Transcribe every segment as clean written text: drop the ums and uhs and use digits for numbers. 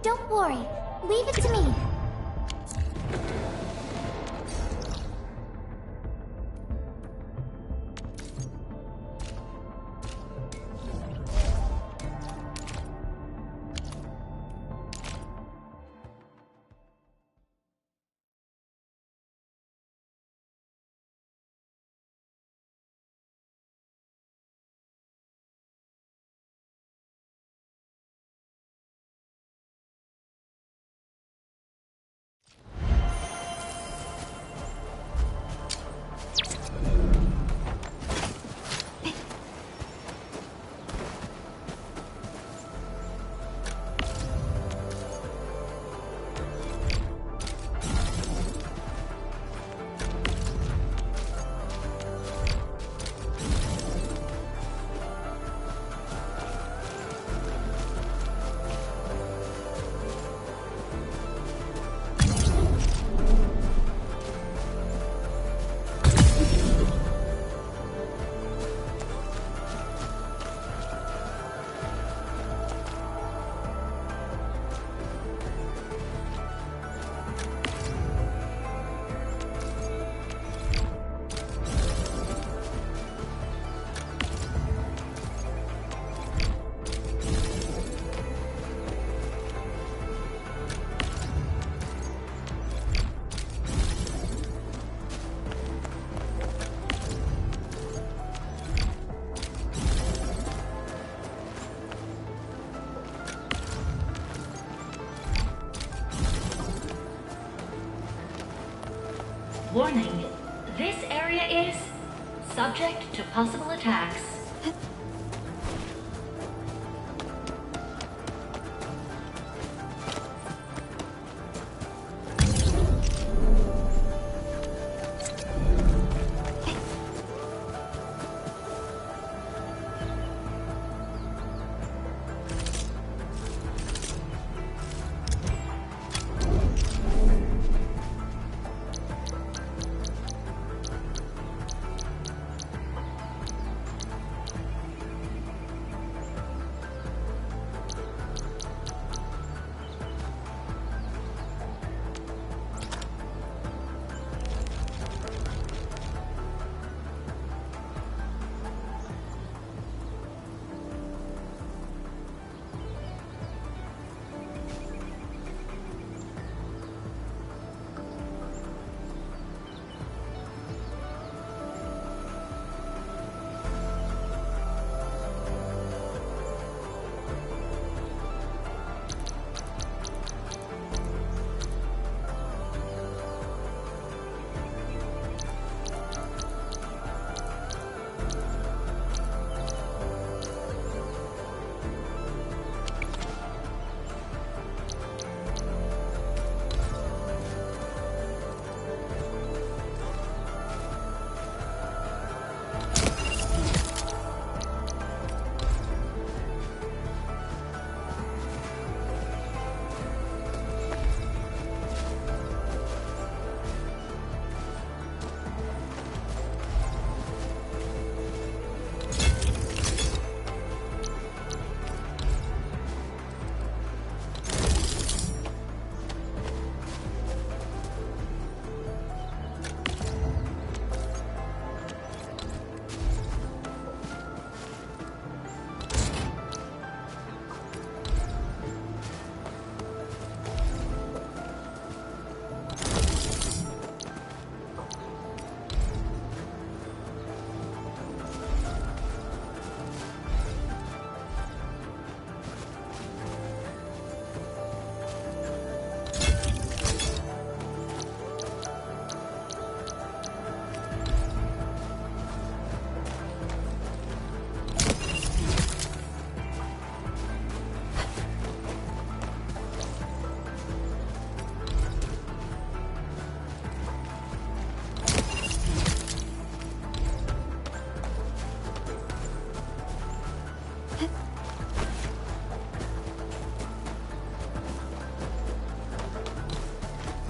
Don't worry. Leave it to me. Warning, this area is subject to possible attacks.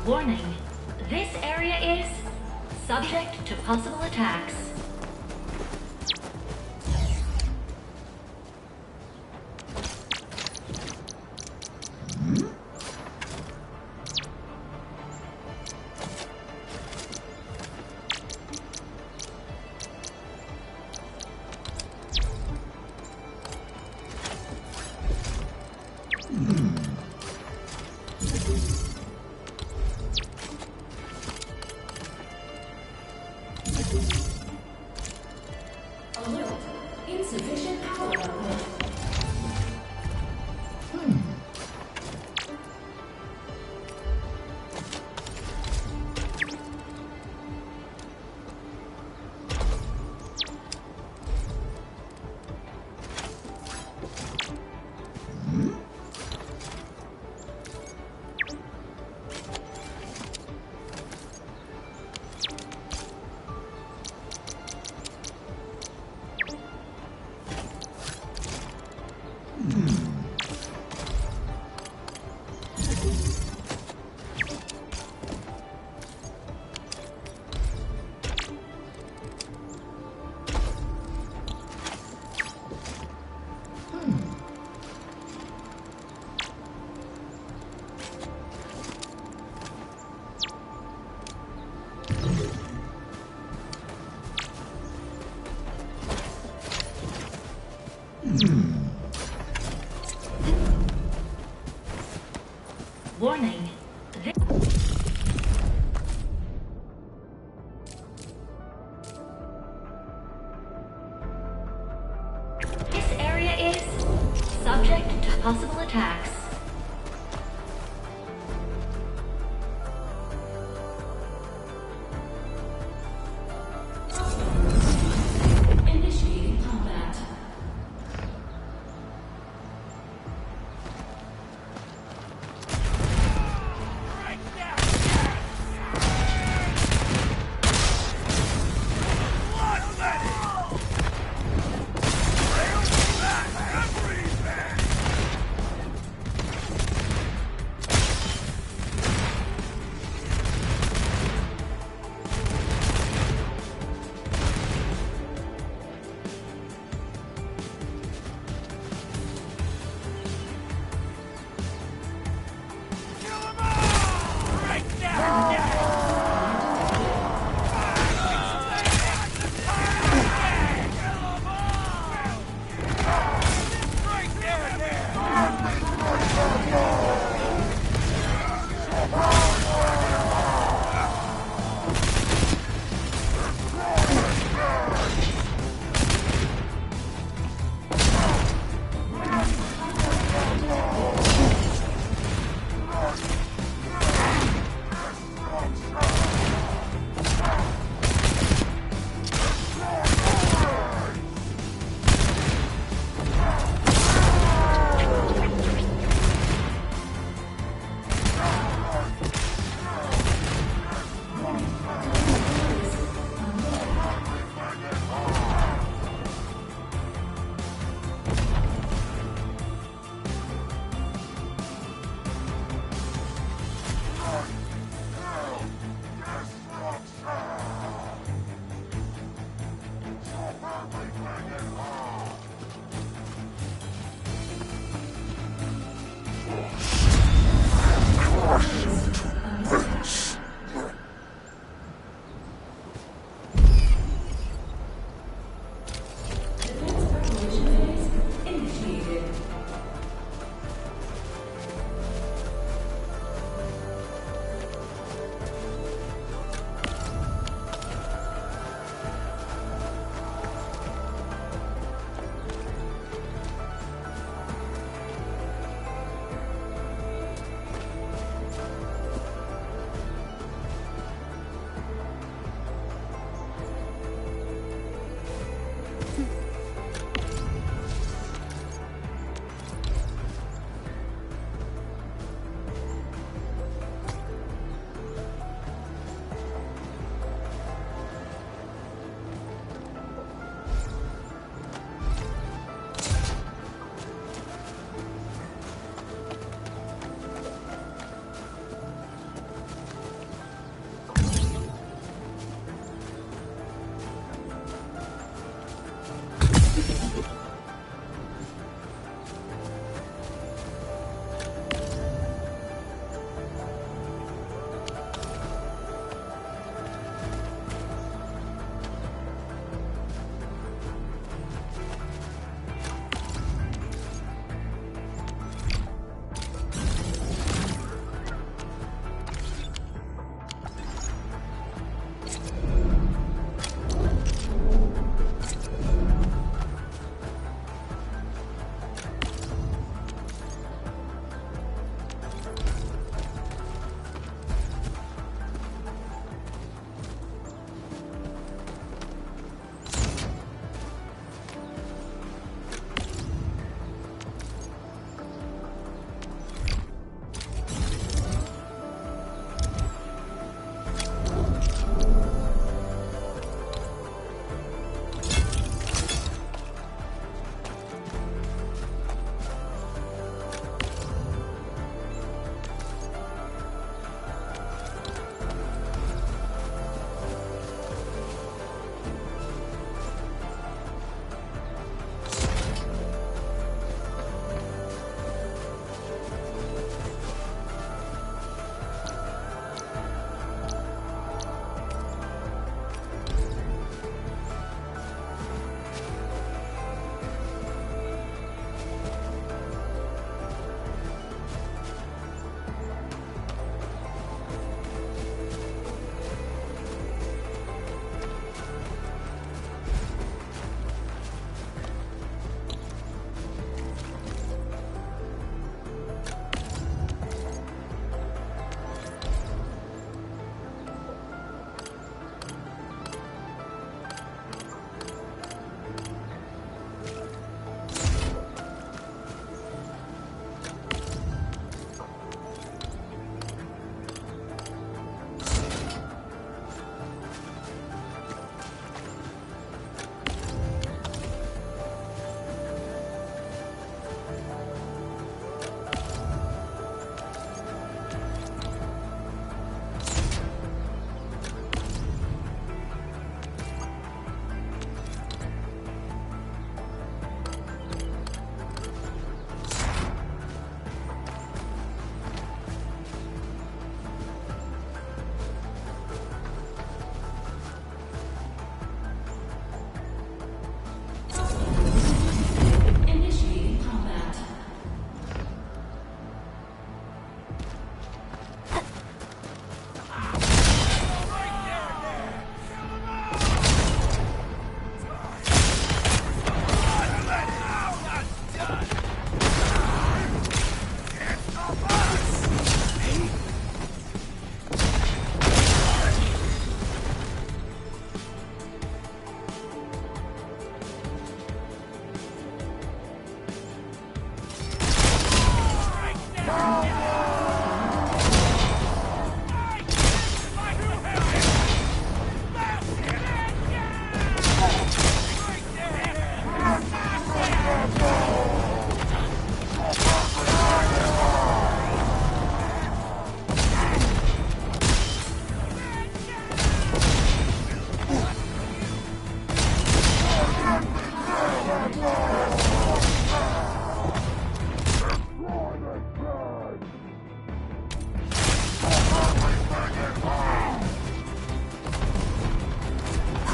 Warning, this area is subject to possible attacks. Alert. Insufficient power output. Warning. This area is subject to possible attacks. Initiating combat.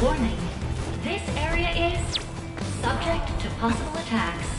Warning. This area is subject to possible attacks.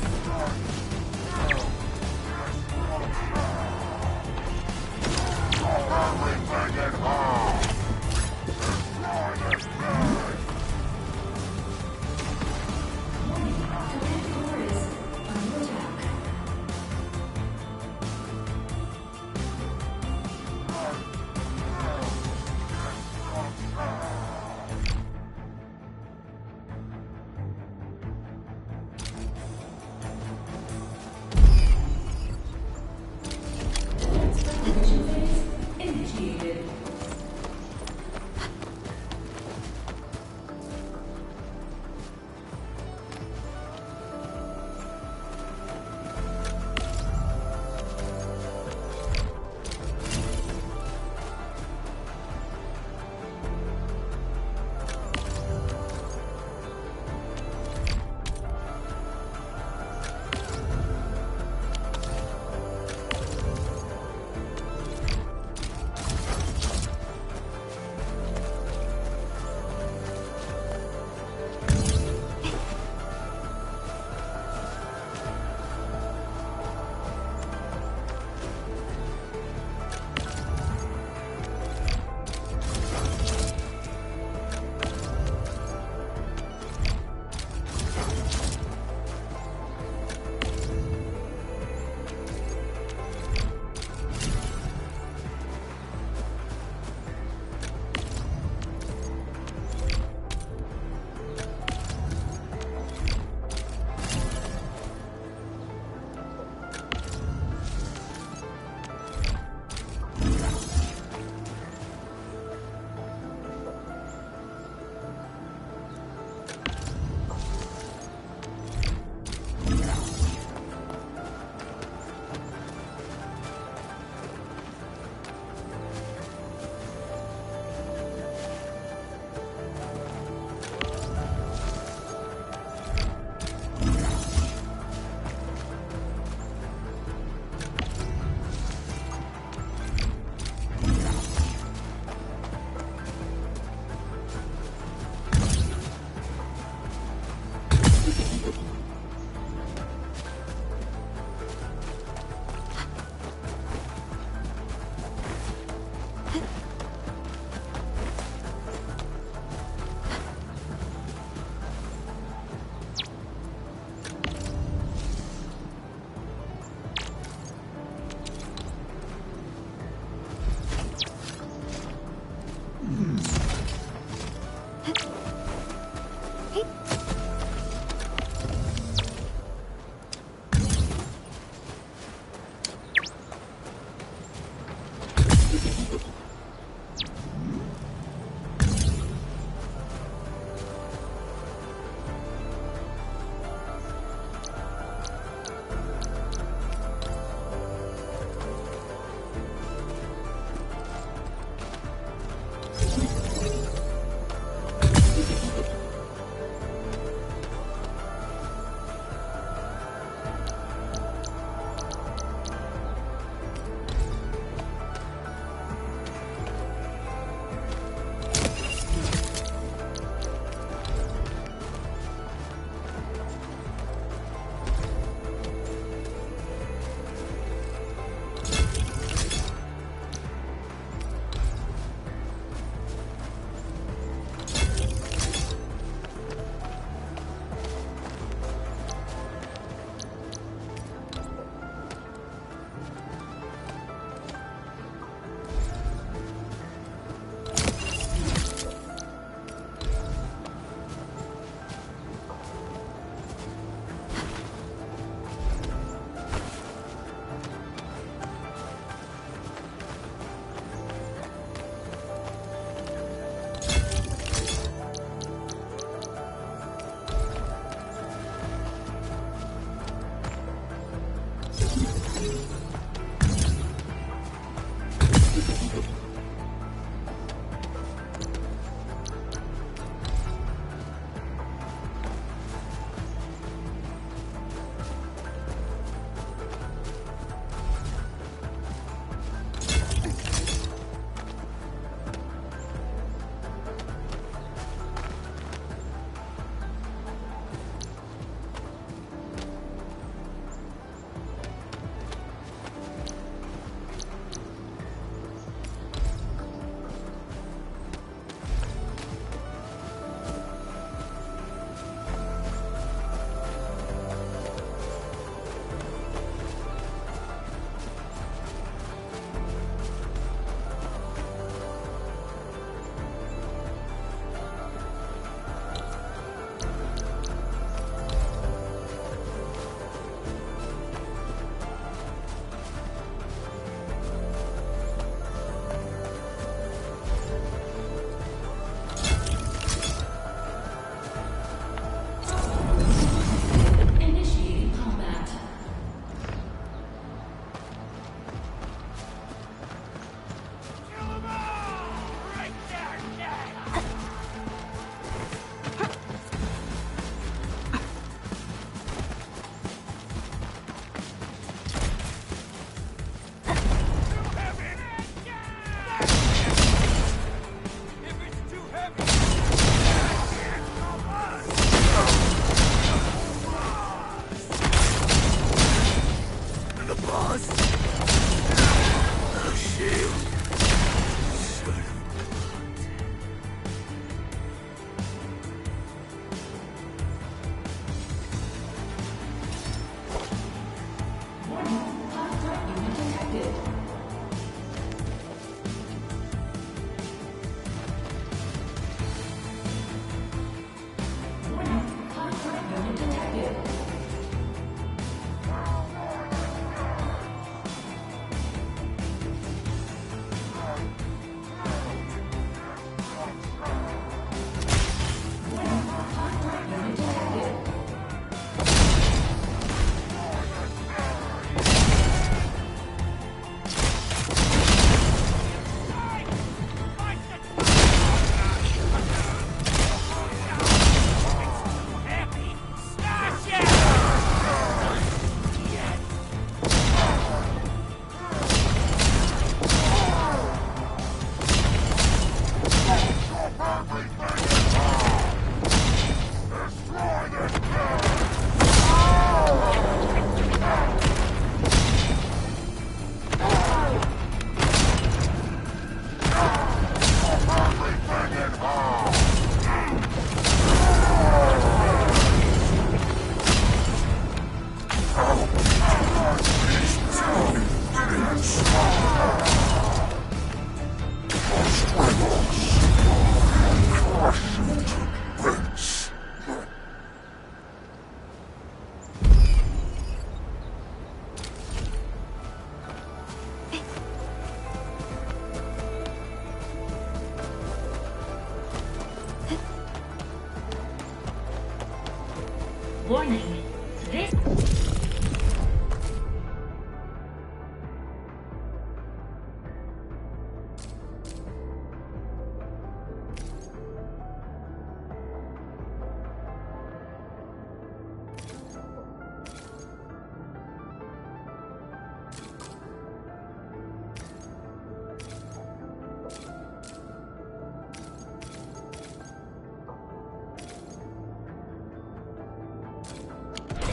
Warning. This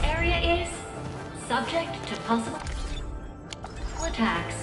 area is subject to possible attacks.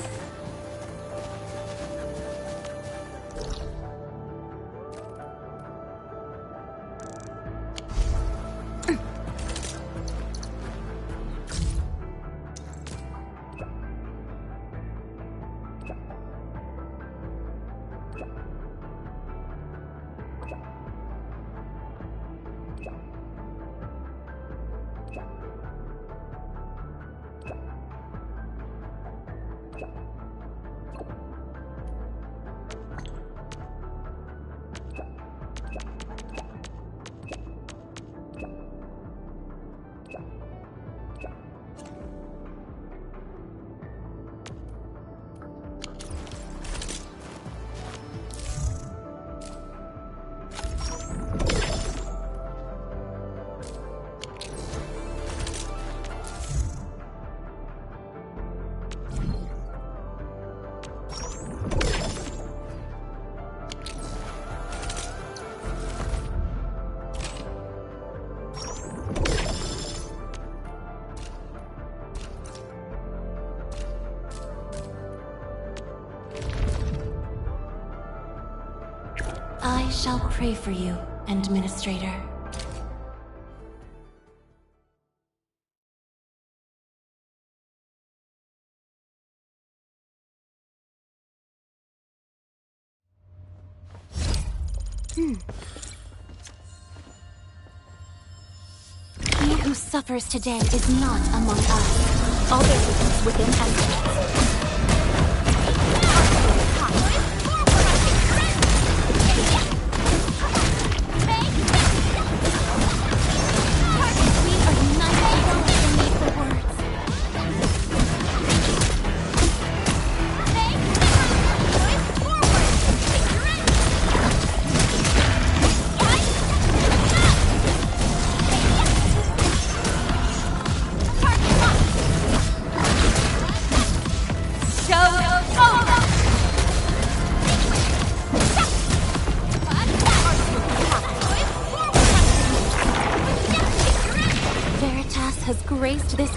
I shall pray for you, Administrator. He who suffers today is not among us. All their weakness within estimates. Has graced this.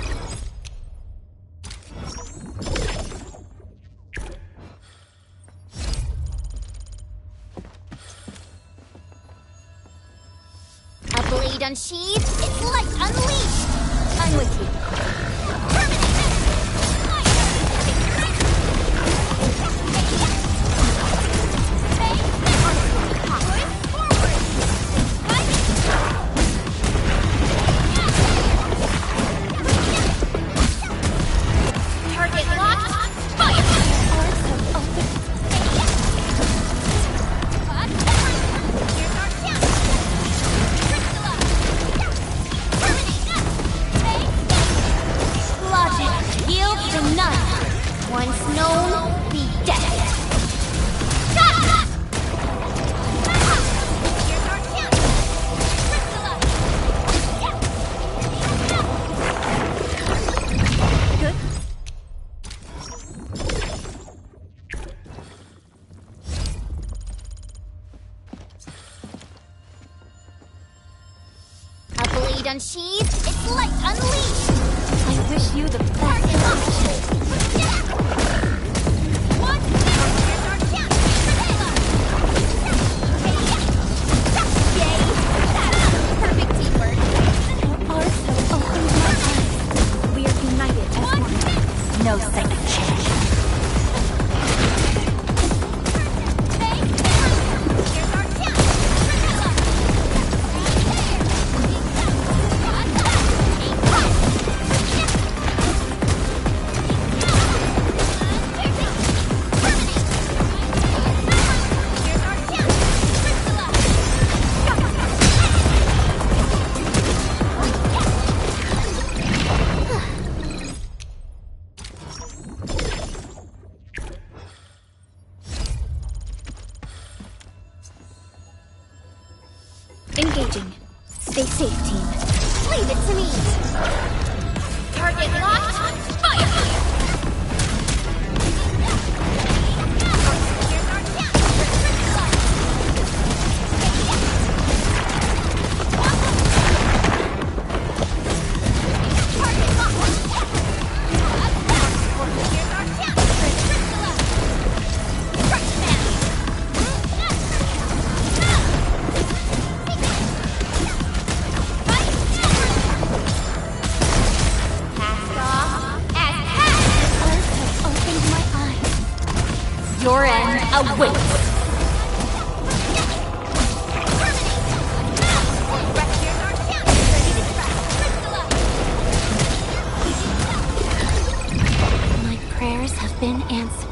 A blade unsheathed, its light unleashed. I'm with you. Unsheathed, its light unleashed. I wish you the best. Perfect teamwork. Our arts have opened my eyes. We are united as one. No second chance. Stay safe, team. Leave it to me. Target locked. Fire! Your end awaits. My prayers have been answered.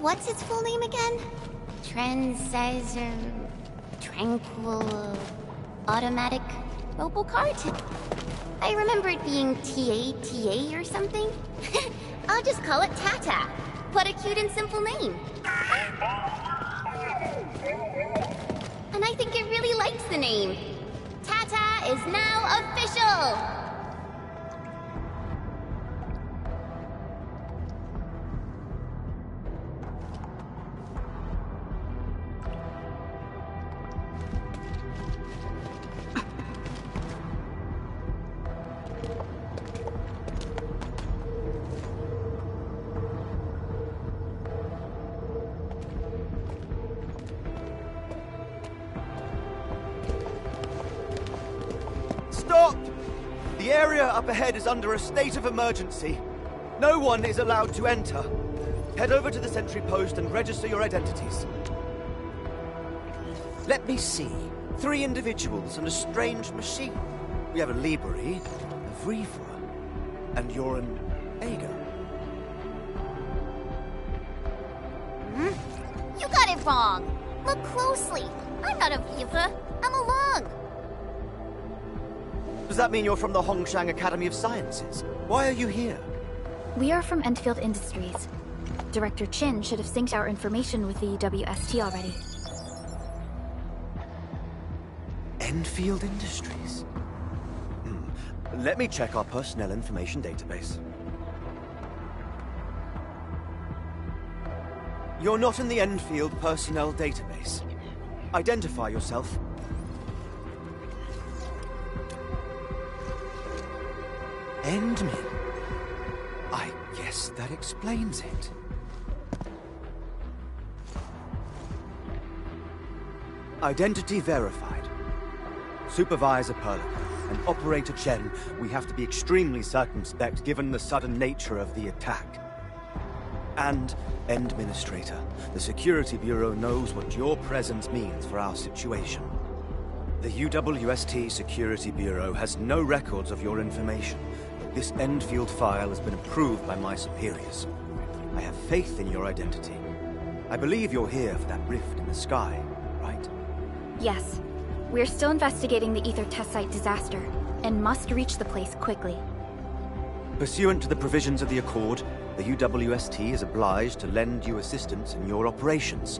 What's its full name again? Tranquil Automatic Robocart? I remember it being TATA or something. I'll just call it Tata. What a cute and simple name. And I think it really likes the name. Tata is now official! Stop! The area up ahead is under a state of emergency. No one is allowed to enter. Head over to the sentry post and register your identities. Let me see. 3 individuals and a strange machine. We have a Liberi, a Vriva, and you're an Ager. You got it wrong. Look closely. I'm not a Viva. I'm a Lung. Does that mean you're from the Hongshang Academy of Sciences? Why are you here? We are from Endfield Industries. Director Chin should have synced our information with the WST already. Endfield Industries? Let me check our personnel information database. You're not in the Endfield personnel database. Identify yourself. Endmin. I guess that explains it. Identity verified. Supervisor Perlica and Operator Chen, we have to be extremely circumspect given the sudden nature of the attack. And Administrator, the Security Bureau knows what your presence means for our situation. The UWST Security Bureau has no records of your information, but this Endfield file has been approved by my superiors. I have faith in your identity. I believe you're here for that rift in the sky, right? Yes. We're still investigating the Ether test site disaster, and must reach the place quickly. Pursuant to the provisions of the Accord, the UWST is obliged to lend you assistance in your operations.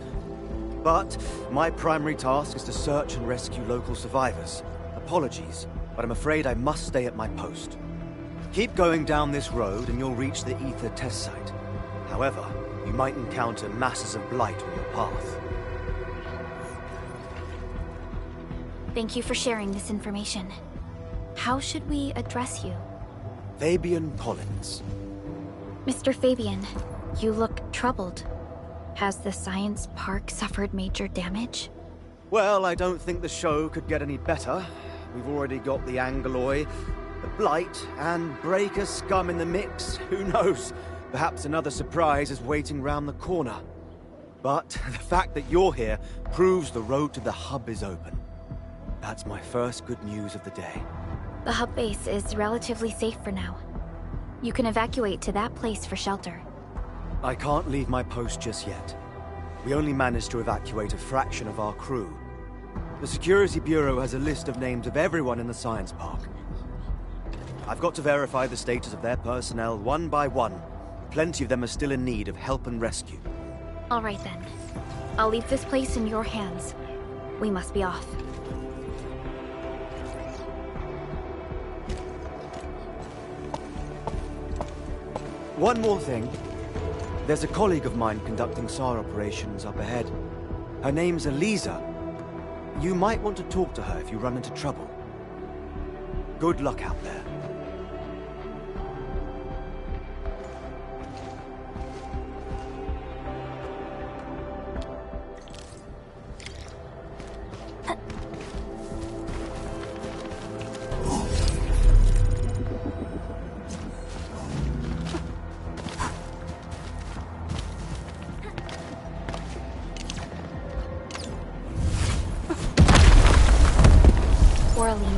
But my primary task is to search and rescue local survivors. Apologies, but I'm afraid I must stay at my post. Keep going down this road and you'll reach the Ether test site. However, you might encounter masses of blight on your path. Thank you for sharing this information. How should we address you? Fabian Collins. Mr. Fabian, you look troubled. Has the science park suffered major damage? Well, I don't think the show could get any better. We've already got the Angeloy, the Blight, and Breaker scum in the mix. Who knows? Perhaps another surprise is waiting round the corner. But the fact that you're here proves the road to the hub is open. That's my first good news of the day. The hub base is relatively safe for now. You can evacuate to that place for shelter. I can't leave my post just yet. We only managed to evacuate a fraction of our crew. The Security Bureau has a list of names of everyone in the science park. I've got to verify the status of their personnel one by one. Plenty of them are still in need of help and rescue. All right then. I'll leave this place in your hands. We must be off. One more thing. There's a colleague of mine conducting SAR operations up ahead. Her name's Eliza. You might want to talk to her if you run into trouble. Good luck out there.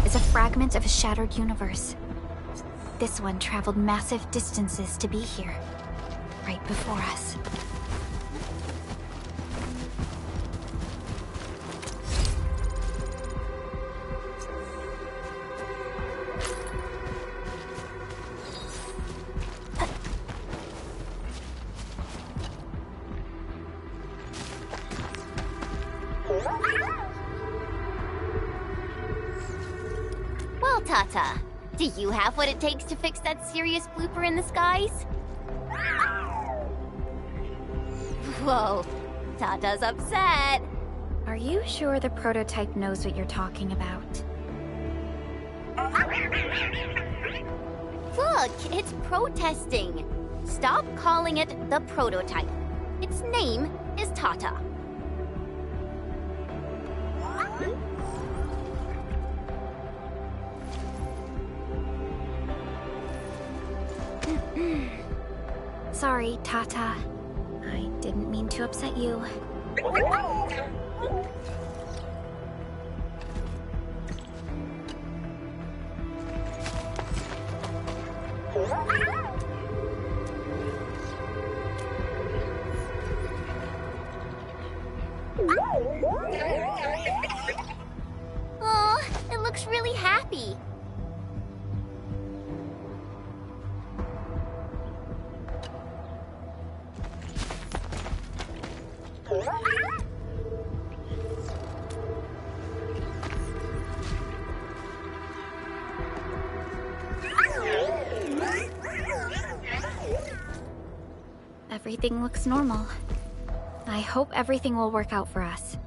Is a fragment of a shattered universe. This one traveled massive distances to be here, right before us. Well, Tata, do you have what it takes to fix that serious blooper in the skies? Whoa, Tata's upset. Are you sure the prototype knows what you're talking about? Look, it's protesting. Stop calling it the prototype. Its name is Tata. sorry, Tata. I didn't mean to upset you. Oh, it looks really happy. Everything looks normal. I hope everything will work out for us.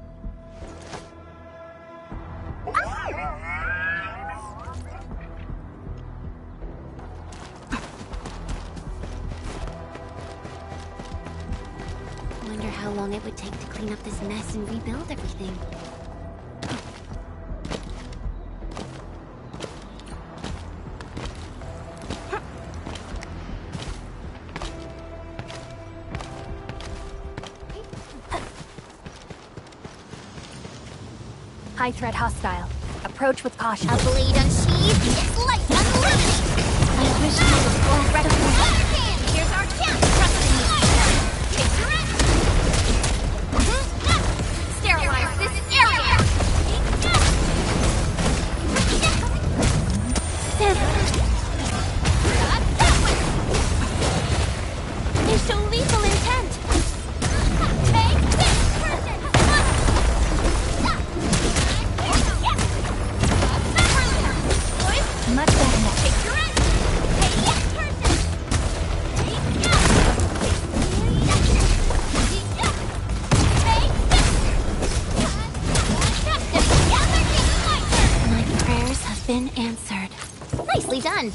Wonder how long it would take to clean up this mess and rebuild everything. High threat hostile. Approach with caution. A blade unsheathed, its light unlimited! I wish I was more ready. Here's our chance! Trust in me! Picture it! Sterilize this area! They show lethal intent! Take this person! Much better now. Picture it! Take this person! My prayers have been answered. Nicely done!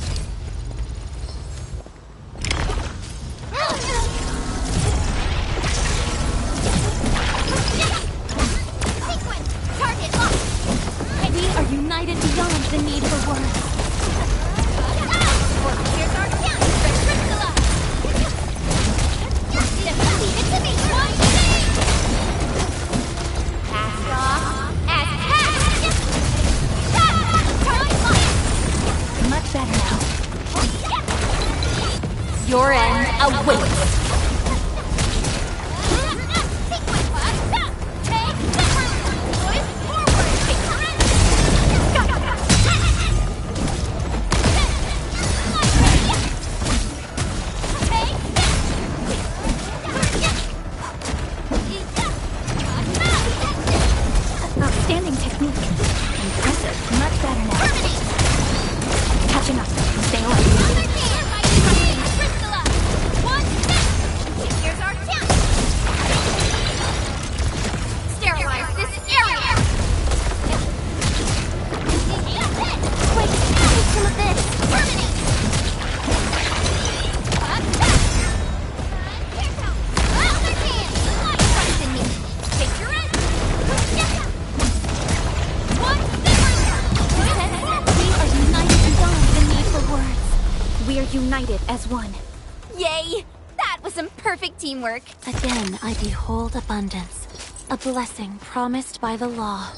Sequence! Target locked! We are united beyond the need for words. Here's our chance to crystallize! Just leave it to me! One thing! Cast off! Attack! Target locked! Much better now. Your end awaits. Outstanding technique. Impressive. Much better now. Catching up. Stay away. Here's our chance. Sterilize this area. Wait, take some of this. Terminate. Other hand. Trust in me. Picture it. One We are united beyond the need for words. We are united as one. Yay! That was some perfect teamwork. Again, I behold abundance, a blessing promised by the law.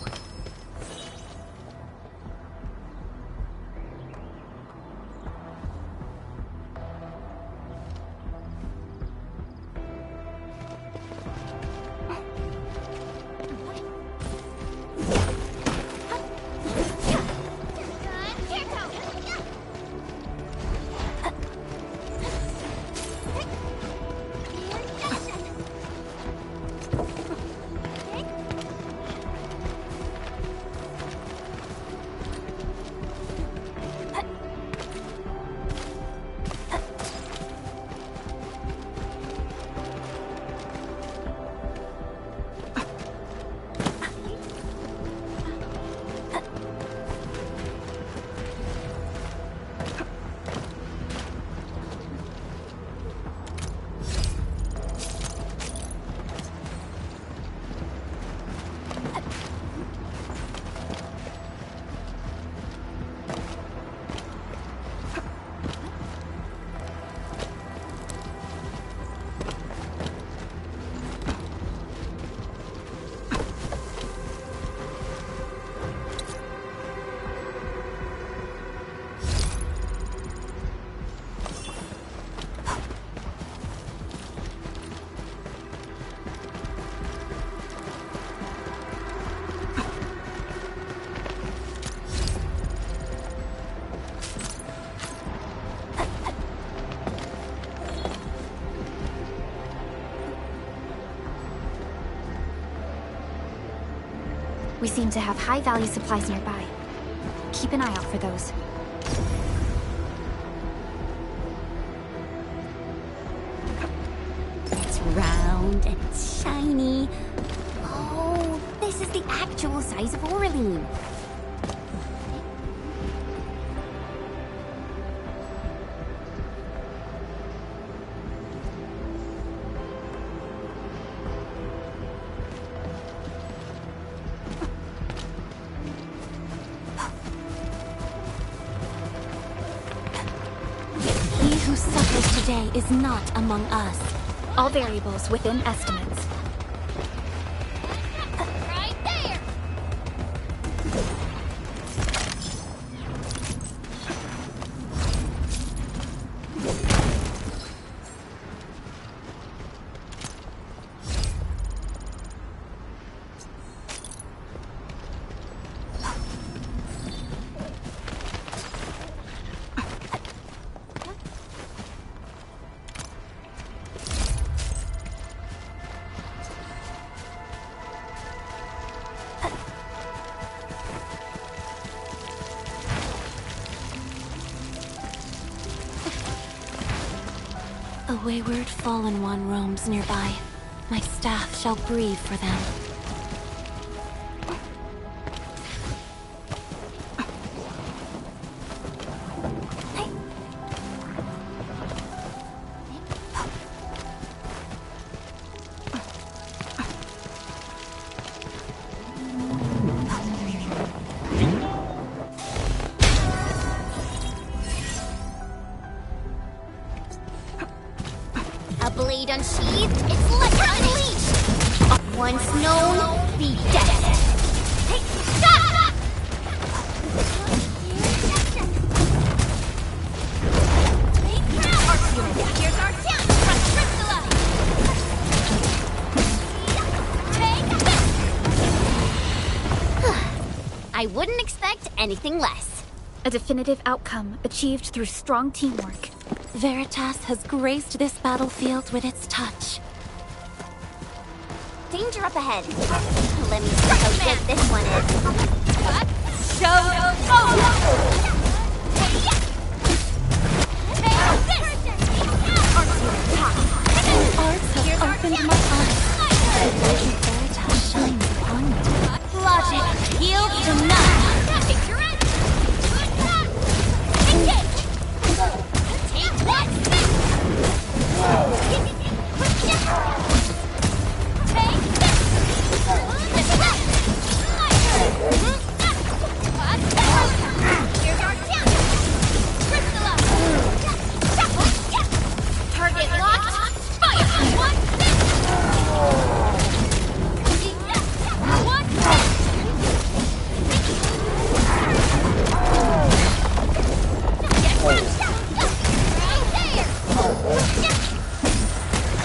We seem to have high-value supplies nearby. Keep an eye out for those. It's round and it's shiny. Oh, this is the actual size of Orlean. Who suffers today is not among us. All variables within estimates. Right there! A wayward fallen one roams nearby. My staff shall grieve for them. A blade unsheathed, its light unleashed! Once known, be dead! Hey, stop! Here's our chance! Crystalla! I wouldn't expect anything less. A definitive outcome achieved through strong teamwork. Veritas has graced this battlefield with its touch. Danger up ahead. Let me see how good this one is. Show Arts have opened my eyes. The light of Veritas shines upon me. Logic yields to none. Take your end. Engage. Take that. Here's our chance. Crystalla. Target locked. Fire. One.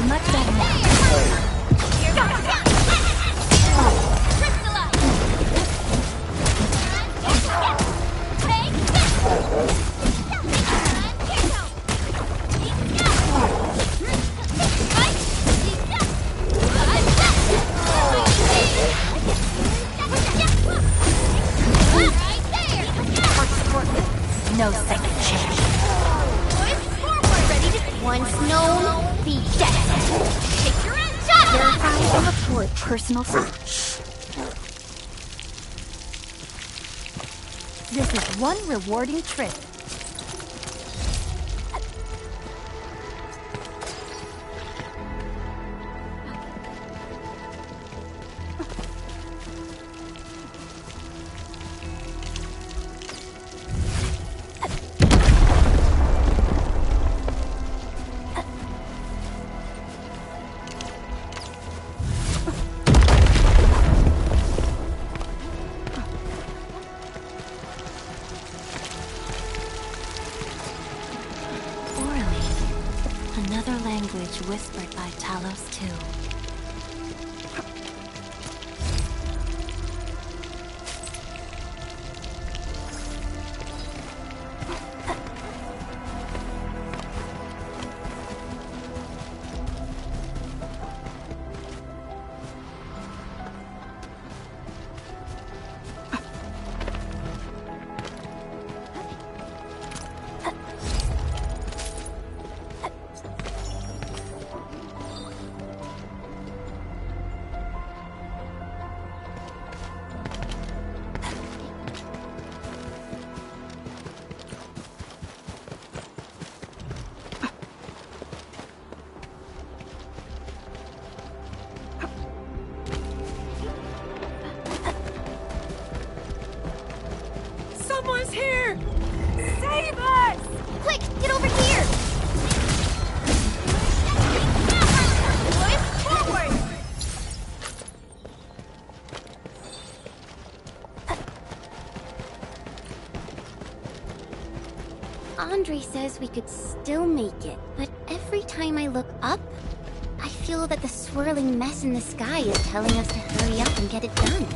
Much better now. No second chance. Once known, be dead. Take your end shot. Verify and report personal search. This is one rewarding trip. Another language whispered by Talos II. Someone's here! Save us! Quick, get over here! Push forward! Andre says we could still make it, but every time I look up, I feel that the swirling mess in the sky is telling us to hurry up and get it done.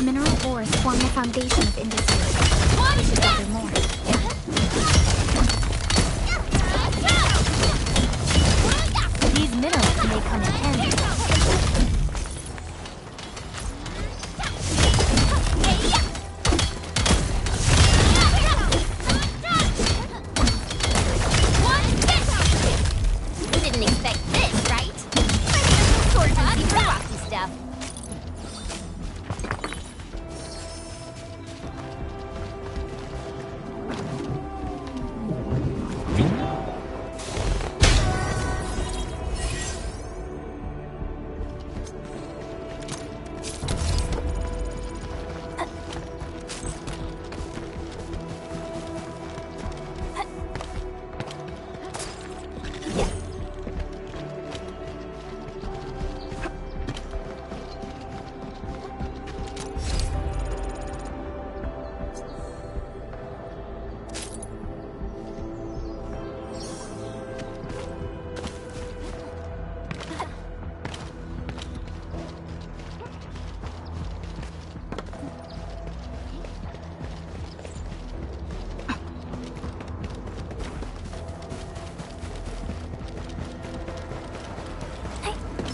Mineral ores form the foundation of industry. We should gather more. These minerals may come in handy. You didn't expect this, right? Sort of easy for rocky stuff.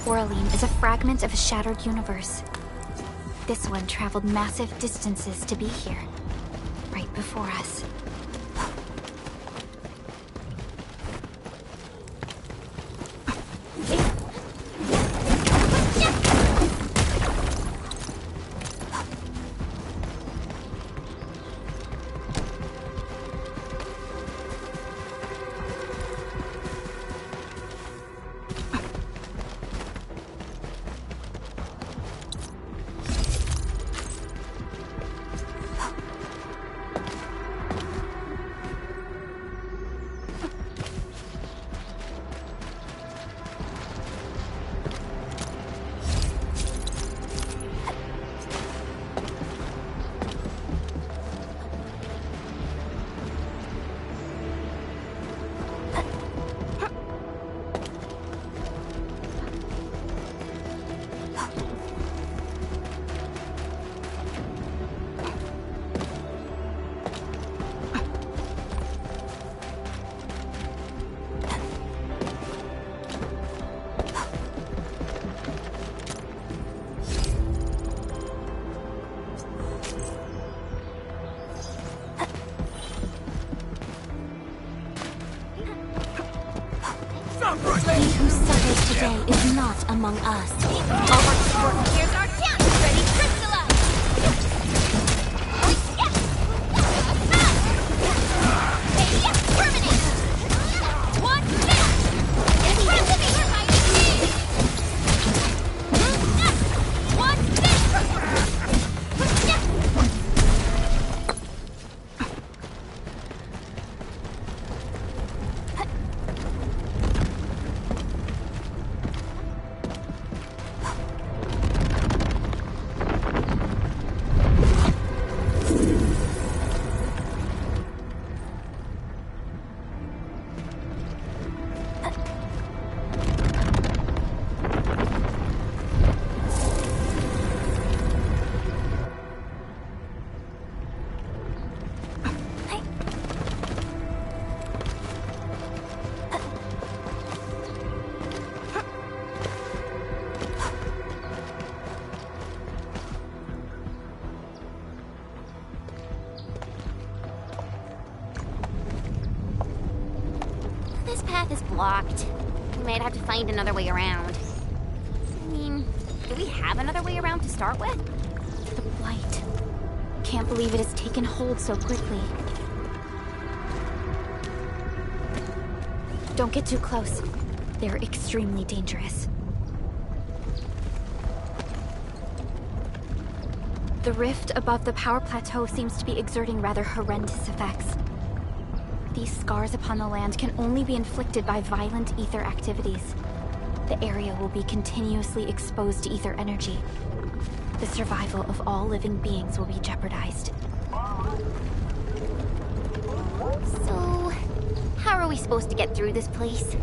Oraline is a fragment of a shattered universe. This one traveled massive distances to be here, right before us. He who suffers today is not among us. Here's our chance! Ready, crystallize! Terminate! What's this? In front of me! What's this? path is blocked. We might have to find another way around. I mean, do we have another way around to start with? The blight. Can't believe it has taken hold so quickly. Don't get too close. They're extremely dangerous. The rift above the power plateau seems to be exerting rather horrendous effects. These scars upon the land can only be inflicted by violent ether activities. The area will be continuously exposed to ether energy. The survival of all living beings will be jeopardized. So, how are we supposed to get through this place?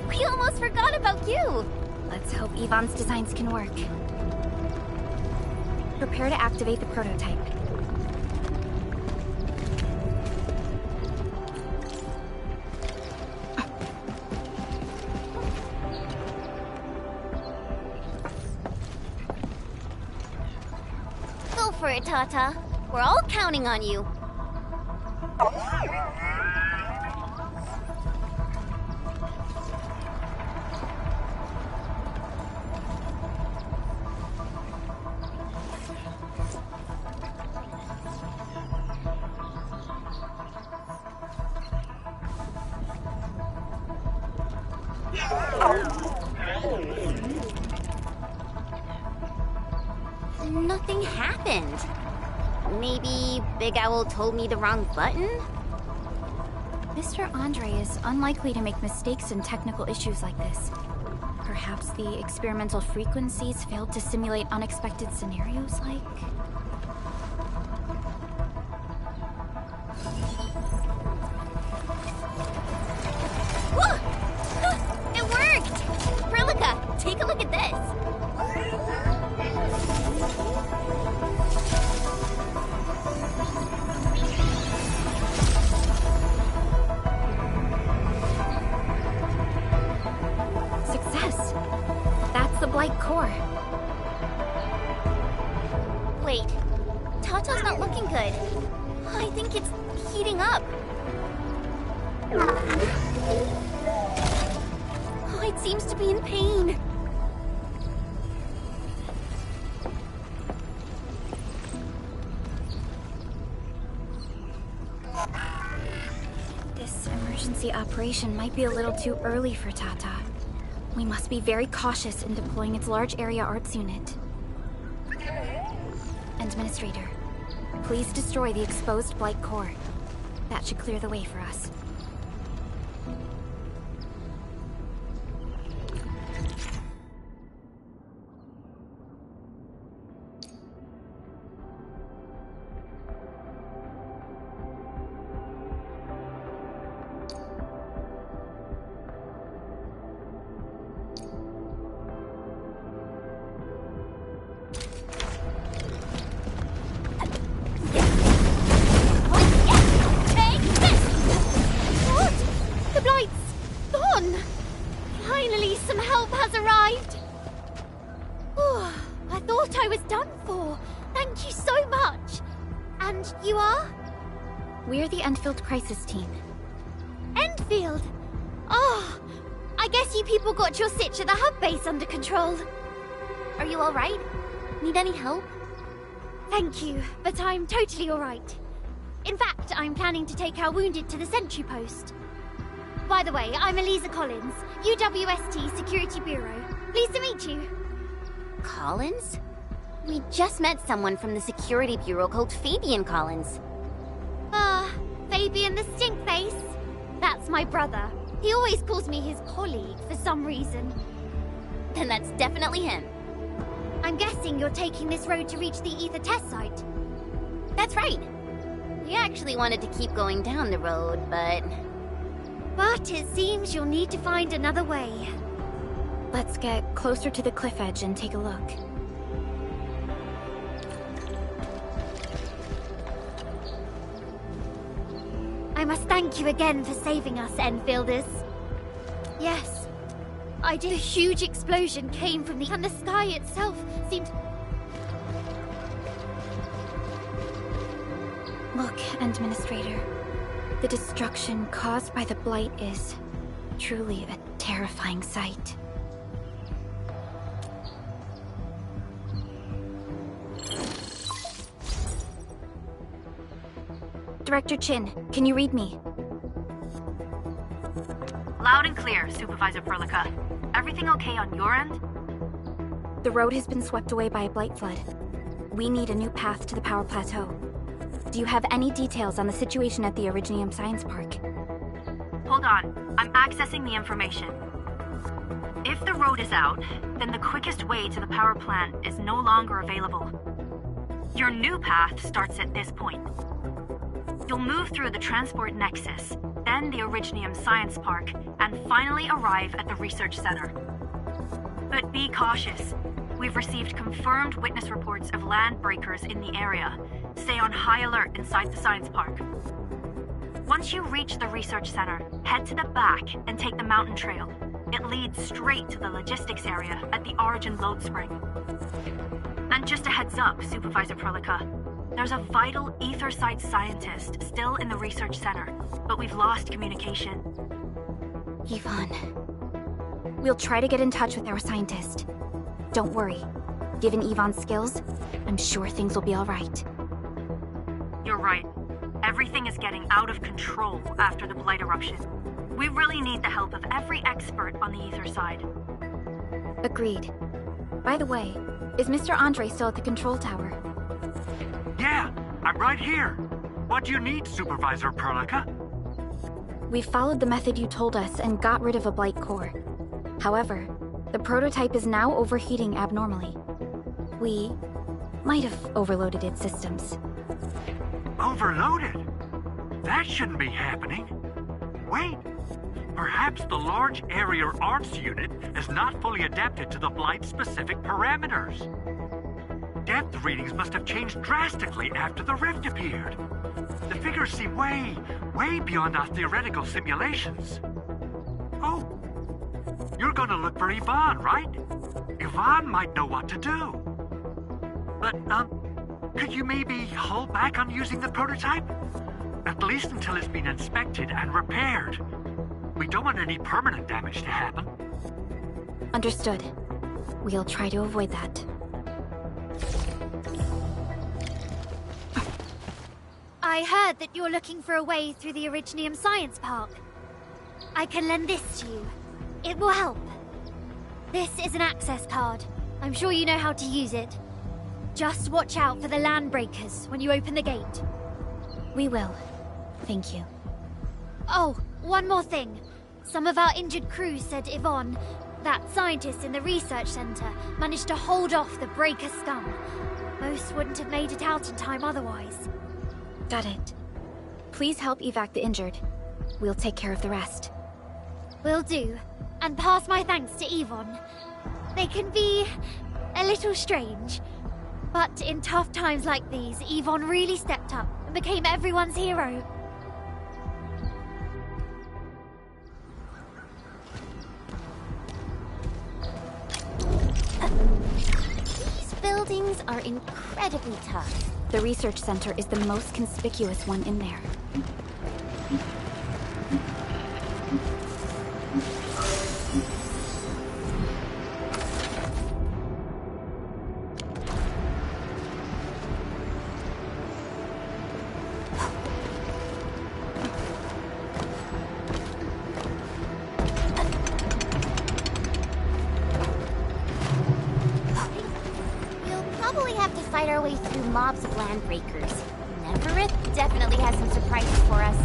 We almost forgot about you! Let's hope Yvonne's designs can work. Prepare to activate the prototype. Go for it, Tata. We're all counting on you. Nothing happened. Maybe Big Owl told me the wrong button? Mr. Andre is unlikely to make mistakes in technical issues like this. Perhaps the experimental frequencies failed to simulate unexpected scenarios like... Whoa! It worked! Brillica, take a look at this. Success! That's the Blight core. Wait, Tata's not looking good. I think it's heating up. Oh, it seems to be in pain. This emergency operation might be a little too early for Tata. We must be very cautious in deploying its large area arts unit. Administrator, please destroy the exposed Blight core. That should clear the way for us. We're the Endfield Crisis Team. Endfield? Oh, I guess you people got your sitch at the hub base under control. Are you alright? Need any help? Thank you, but I'm totally alright. In fact, I'm planning to take our wounded to the sentry post. By the way, I'm Eliza Collins, UWST Security Bureau. Pleased to meet you. Collins? We just met someone from the Security Bureau called Fabian Collins. Fabian the Stinkface? That's my brother. He always calls me his colleague for some reason. Then that's definitely him. I'm guessing you're taking this road to reach the ether test site. That's right. We actually wanted to keep going down the road, but... But it seems you'll need to find another way. Let's get closer to the cliff edge and take a look. I must thank you again for saving us, Enfielders. Yes. I did. The huge explosion came from and the sky itself seemed... Look, Administrator. The destruction caused by the Blight is truly a terrifying sight. Director Chin, can you read me? Loud and clear, Supervisor Perlica. Everything okay on your end? The road has been swept away by a blight flood. We need a new path to the power plateau. Do you have any details on the situation at the Originium Science Park? Hold on, I'm accessing the information. If the road is out, then the quickest way to the power plant is no longer available. Your new path starts at this point. You'll move through the transport nexus, then the Originium Science Park, and finally arrive at the research center. But be cautious. We've received confirmed witness reports of land breakers in the area. Stay on high alert inside the science park. Once you reach the research center, head to the back and take the mountain trail. It leads straight to the logistics area at the Origin load spring. And just a heads up, Supervisor Perlica. There's a vital ether site scientist still in the research center, but we've lost communication. Yvonne. We'll try to get in touch with our scientist. Don't worry. Given Yvonne's skills, I'm sure things will be all right. You're right. Everything is getting out of control after the Blight eruption. We really need the help of every expert on the ether side. Agreed. By the way, is Mr. Andre still at the control tower? Yeah, I'm right here. What do you need, Supervisor Perlica? We followed the method you told us and got rid of a blight core. However, the prototype is now overheating abnormally. We might have overloaded its systems. Overloaded? That shouldn't be happening. Wait, perhaps the large area arts unit is not fully adapted to the Blight-specific parameters. Depth readings must have changed drastically after the rift appeared. The figures seem way beyond our theoretical simulations. Oh, you're gonna look for Yvonne, right? Yvonne might know what to do. But, could you maybe hold back on using the prototype? At least until it's been inspected and repaired. We don't want any permanent damage to happen. Understood. We'll try to avoid that. I heard that you're looking for a way through the Originium Science Park. I can lend this to you. It will help. This is an access card. I'm sure you know how to use it. Just watch out for the land breakers when you open the gate. We will. Thank you. Oh, one more thing. Some of our injured crew said Yvonne, that scientist in the research center, managed to hold off the breaker scum. Most wouldn't have made it out in time otherwise. Got it. Please help evac the injured. We'll take care of the rest. Will do. And pass my thanks to Yvonne. They can be a little strange. But in tough times like these, Yvonne really stepped up and became everyone's hero. These buildings are incredibly tough. The research center is the most conspicuous one in there. Our way through mobs of land breakers. Neverith definitely has some surprises for us.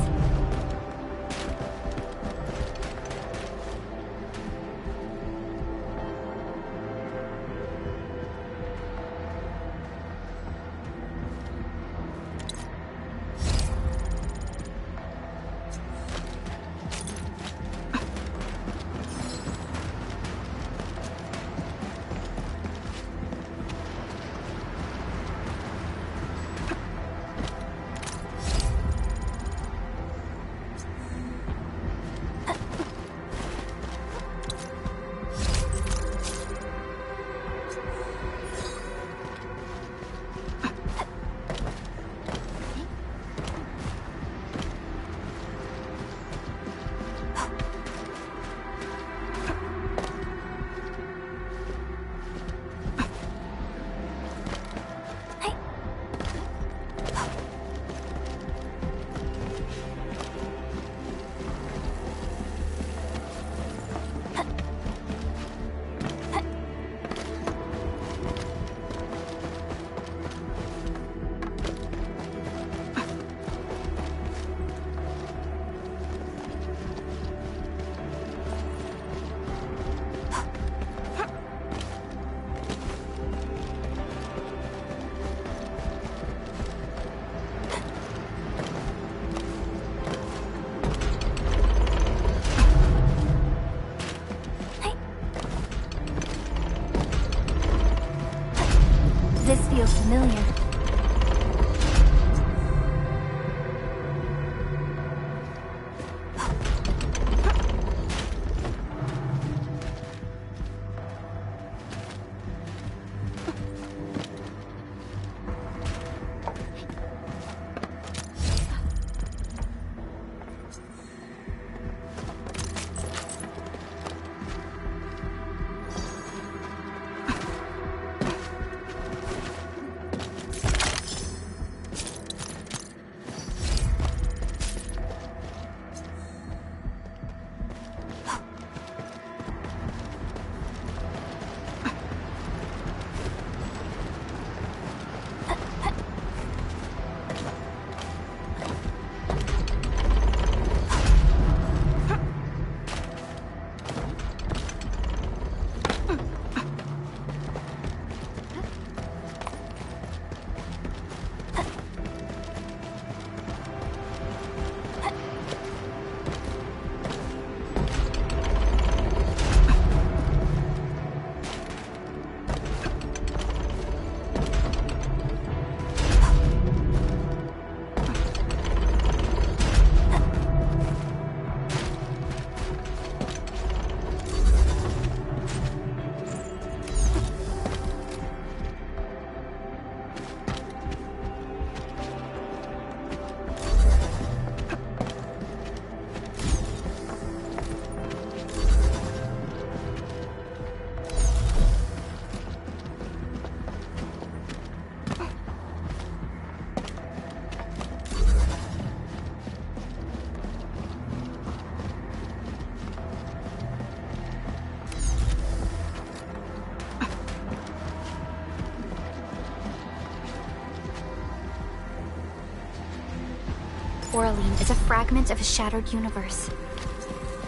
Coraline is a fragment of a shattered universe.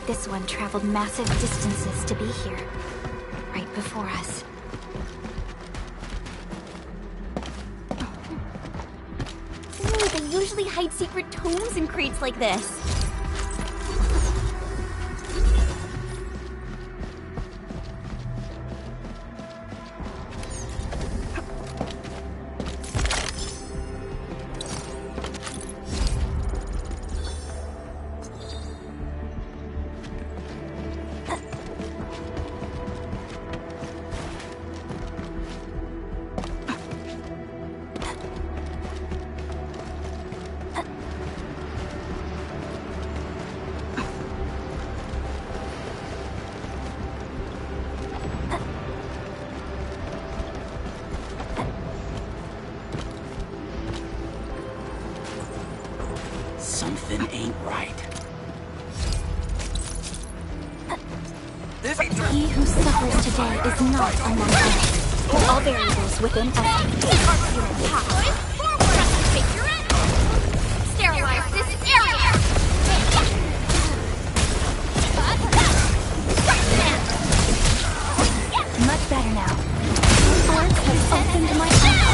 This one traveled massive distances to be here, right before us. Ooh, they usually hide secret tomes in crates like this. Something ain't right. He who suffers today is not among us. All variables within us. Sterilize this area! Much better now. Force has opened my eyes.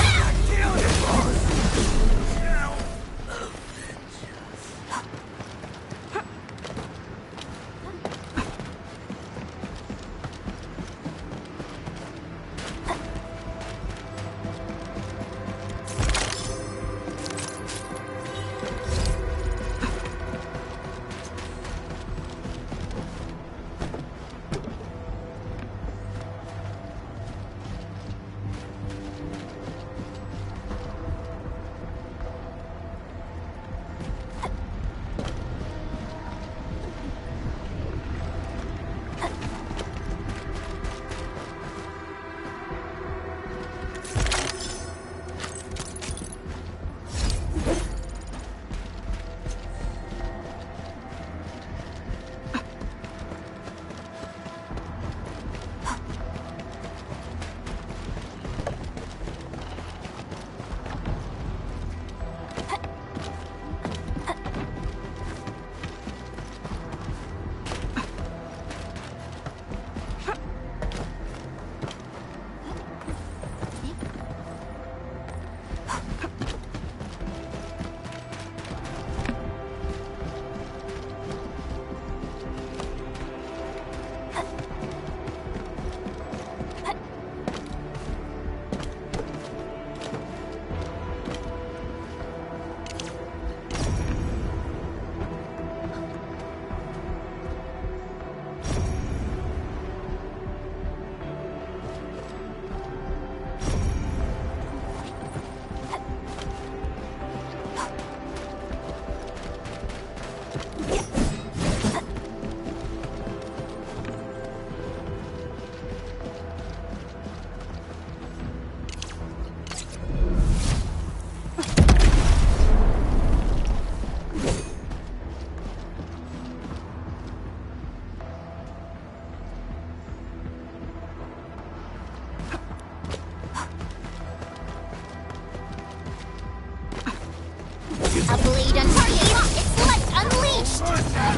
A blade unscathed, its light unleashed!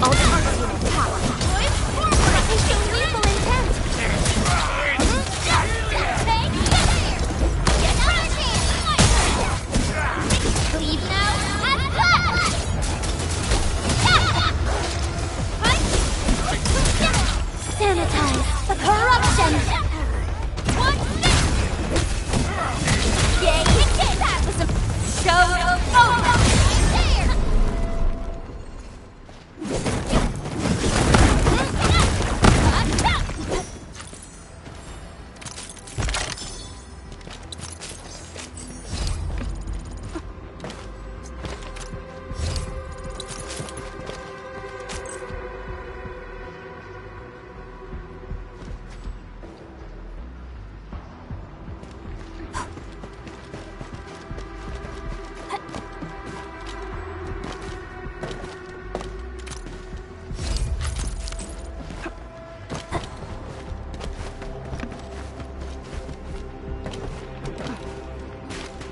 All parts unit power. They show lethal intent! Leave now and flash! Sanitize the corruption! What's this? Yay! That was a show over!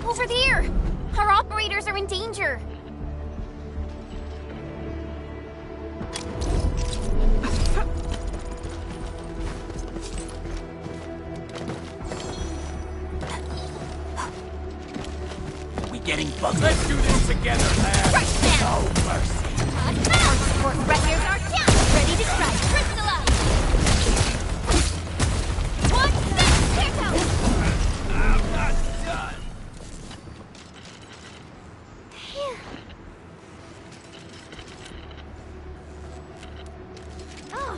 Over there! Our operators are in danger! getting bugged. Let's do this together, man. Right now. No mercy. Support regulars are down. Ready to strike. Crystallize. One, clear out. I'm not done. Phew. Oh.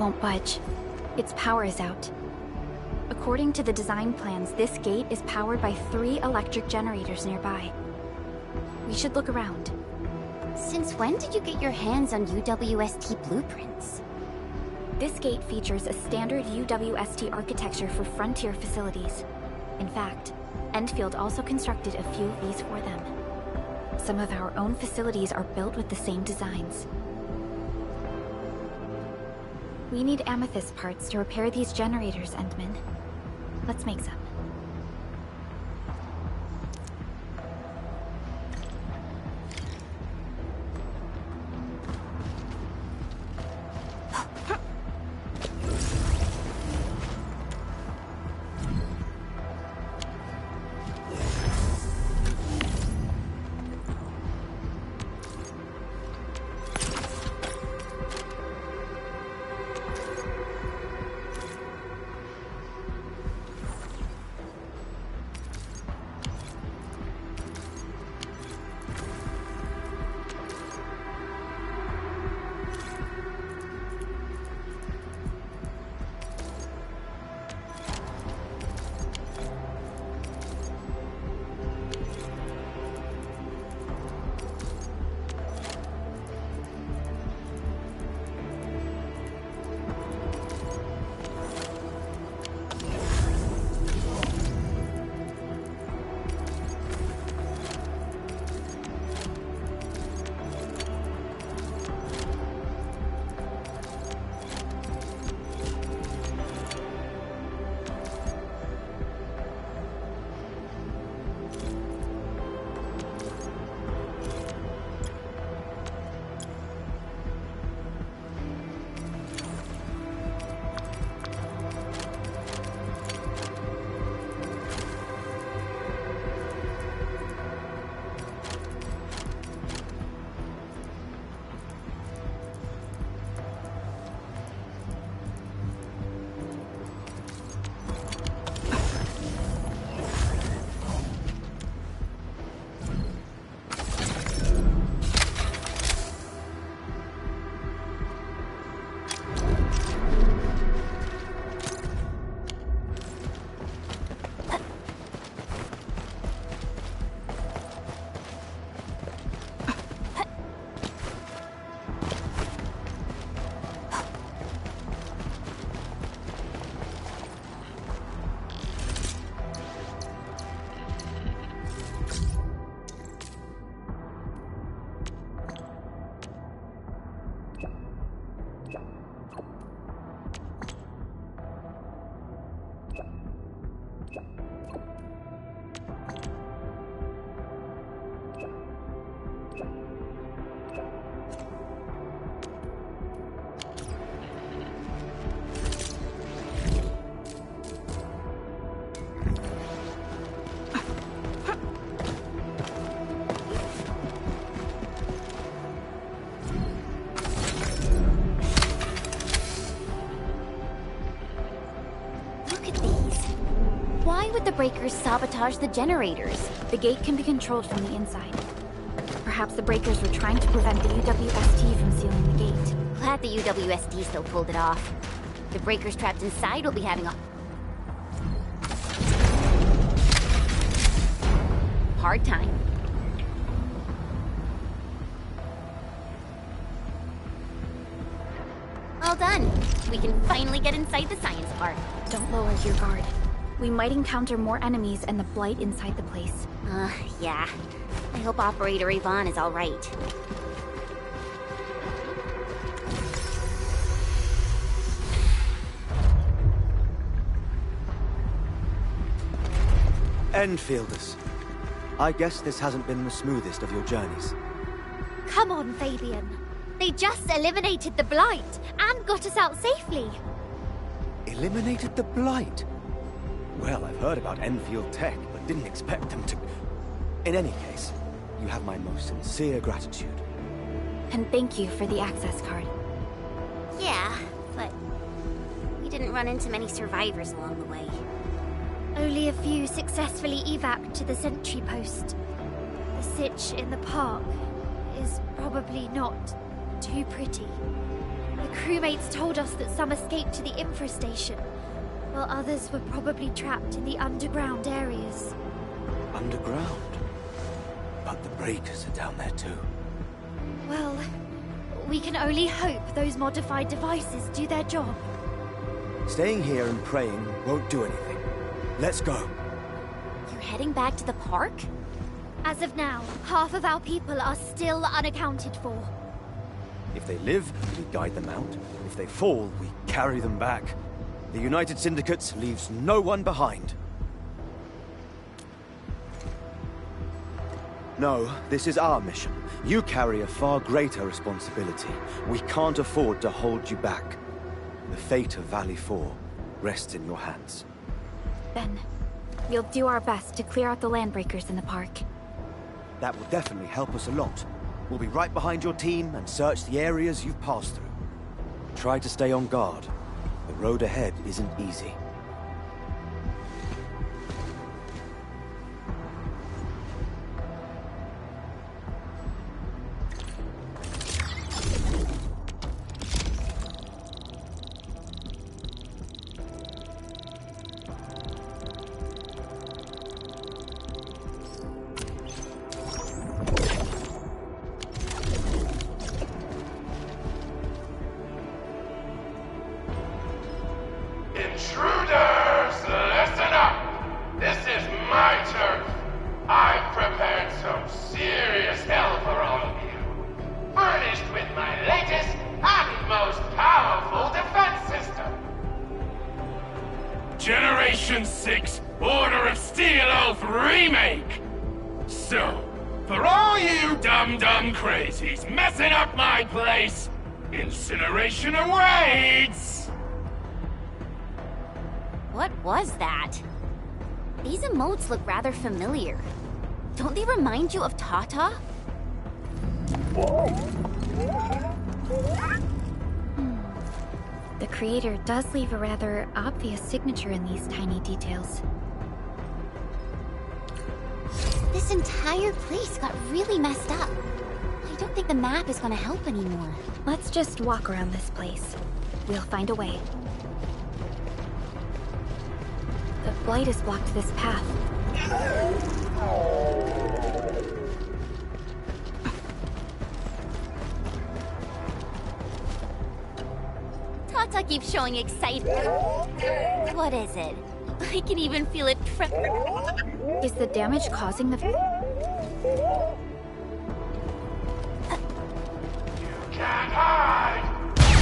won't budge. Its power is out. According to the design plans, this gate is powered by 3 electric generators nearby. We should look around. Since when did you get your hands on UWST blueprints? This gate features a standard UWST architecture for frontier facilities. In fact, Endfield also constructed a few of these for them. Some of our own facilities are built with the same designs. We need amethyst parts to repair these generators, Endman. Let's make some. Why would the breakers sabotage the generators? The gate can be controlled from the inside. Perhaps the breakers were trying to prevent the UWST from sealing the gate. Glad the UWST still pulled it off. The breakers trapped inside will be having a hard time. All done. We can finally get inside the science park. Don't lower your guard. We might encounter more enemies and the blight inside the place. Yeah. I hope Operator Yvonne is all right. Enfielders. I guess this hasn't been the smoothest of your journeys. Come on, Fabian. They just eliminated the blight and got us out safely. Eliminated the blight? Well, I've heard about Enfield Tech, but didn't expect them to... In any case, you have my most sincere gratitude. And thank you for the access card. Yeah, but we didn't run into many survivors along the way. Only a few successfully evac to the sentry post. The sitch in the park is probably not too pretty. The crewmates told us that some escaped to the infrastation, while others were probably trapped in the underground areas. Underground? But the breakers are down there too. Well, we can only hope those modified devices do their job. Staying here and praying won't do anything. Let's go. You're heading back to the park? As of now, half of our people are still unaccounted for. If they live, we guide them out. If they fall, we carry them back. The United Syndicate leaves no one behind. No, this is our mission. You carry a far greater responsibility. We can't afford to hold you back. The fate of Valley 4 rests in your hands. Then, we'll do our best to clear out the landbreakers in the park. That will definitely help us a lot. We'll be right behind your team and search the areas you've passed through. Try to stay on guard. The road ahead isn't easy. Intruders, listen up! This is my turf. I've prepared some serious hell for all of you. Furnished with my latest and most powerful defense system. Generation 6 Order of Steel Oath Remake! So, for all you dumb crazies messing up my place, incineration awaits! What was that? These emotes look rather familiar. Don't they remind you of Tata? The creator does leave a rather obvious signature in these tiny details. This entire place got really messed up. I don't think the map is gonna help anymore. Let's just walk around this place. We'll find a way. The blight has blocked this path. Tata keeps showing excitement. What is it? I can even feel it Is the damage causing the... You can't hide! You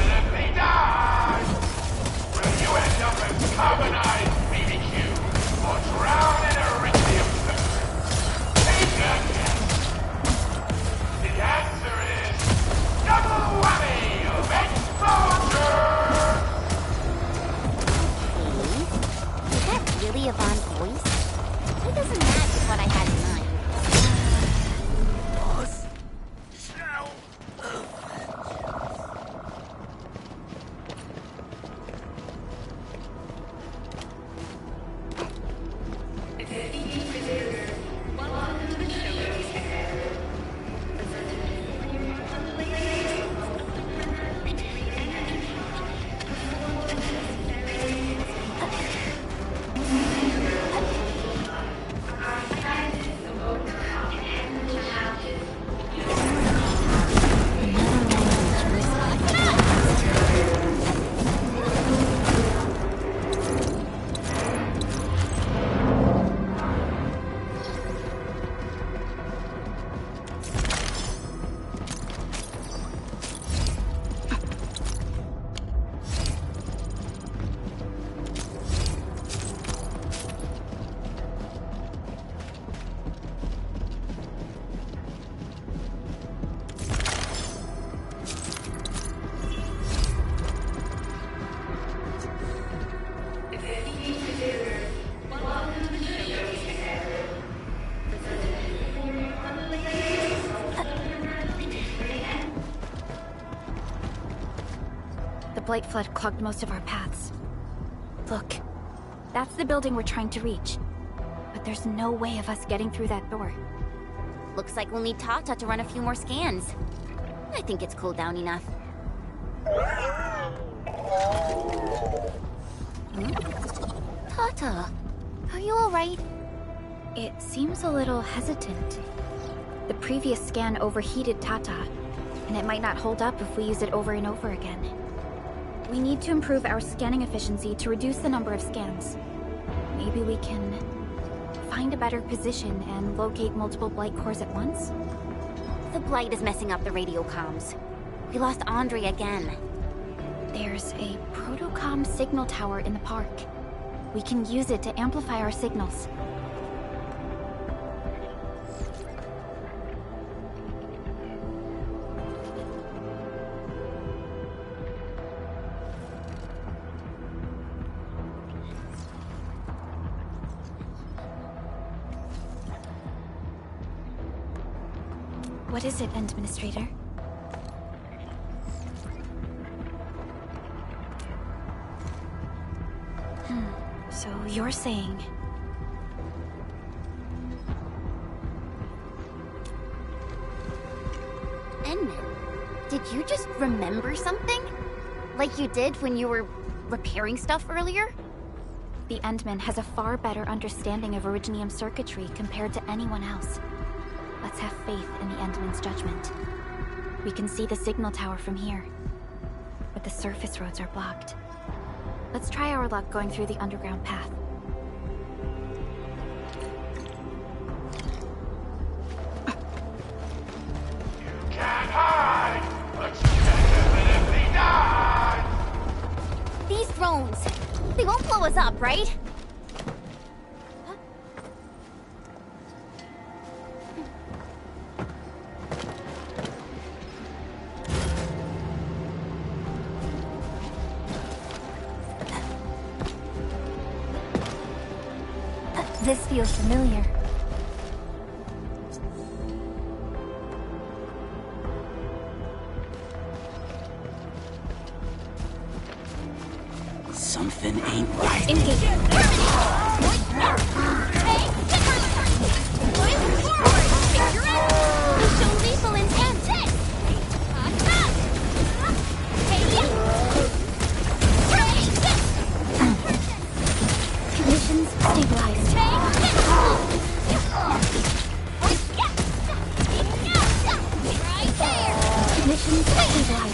definitely die! Will you end up as carbonized BBQ or drown in Erythium vapor? Take a guess! The answer is double whammy of exposure! Is that really Yvonne's voice? It doesn't match with what I had in mind. Blight flood clogged most of our paths. Look, that's the building we're trying to reach. But there's no way of us getting through that door. Looks like we'll need Tata to run a few more scans. I think it's cooled down enough. Tata, are you alright? It seems a little hesitant. The previous scan overheated Tata, and it might not hold up if we use it over and over again. We need to improve our scanning efficiency to reduce the number of scans. Maybe we can find a better position and locate multiple Blight cores at once? The Blight is messing up the radio comms. We lost Andre again. There's a protocom signal tower in the park. We can use it to amplify our signals. What is it, Administrator? So you're saying... Enman, did you just remember something? Like you did when you were repairing stuff earlier? The Endman has a far better understanding of Originium circuitry compared to anyone else. Let's have faith in the Endman's judgment. We can see the signal tower from here, but the surface roads are blocked. Let's try our luck going through the underground path. You can't hide, but you can definitely die! These drones, they won't blow us up, right? This feels familiar. Something ain't right. Engage. Conditions stabilized. Conditions stabilized.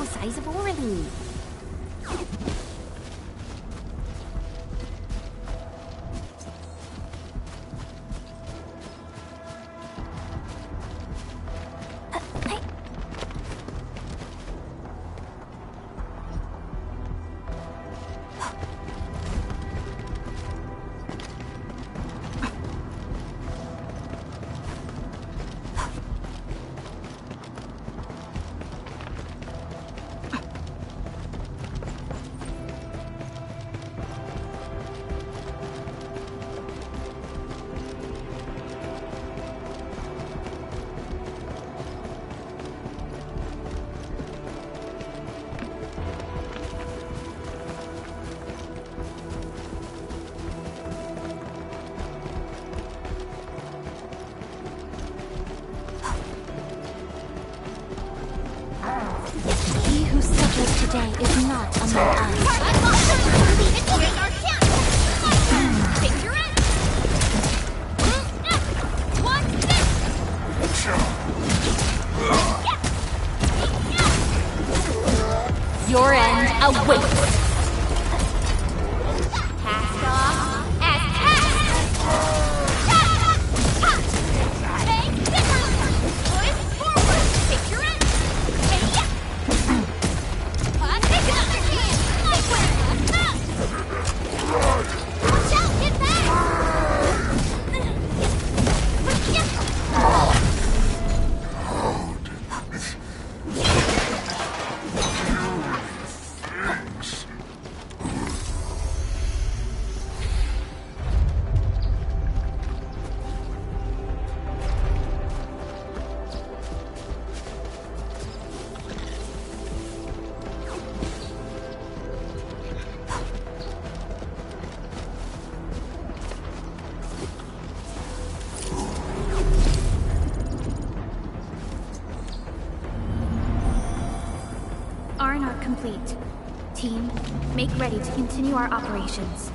Size of Orly. Today is not among us. Your end awaits. complete. Team, make ready to continue our operations.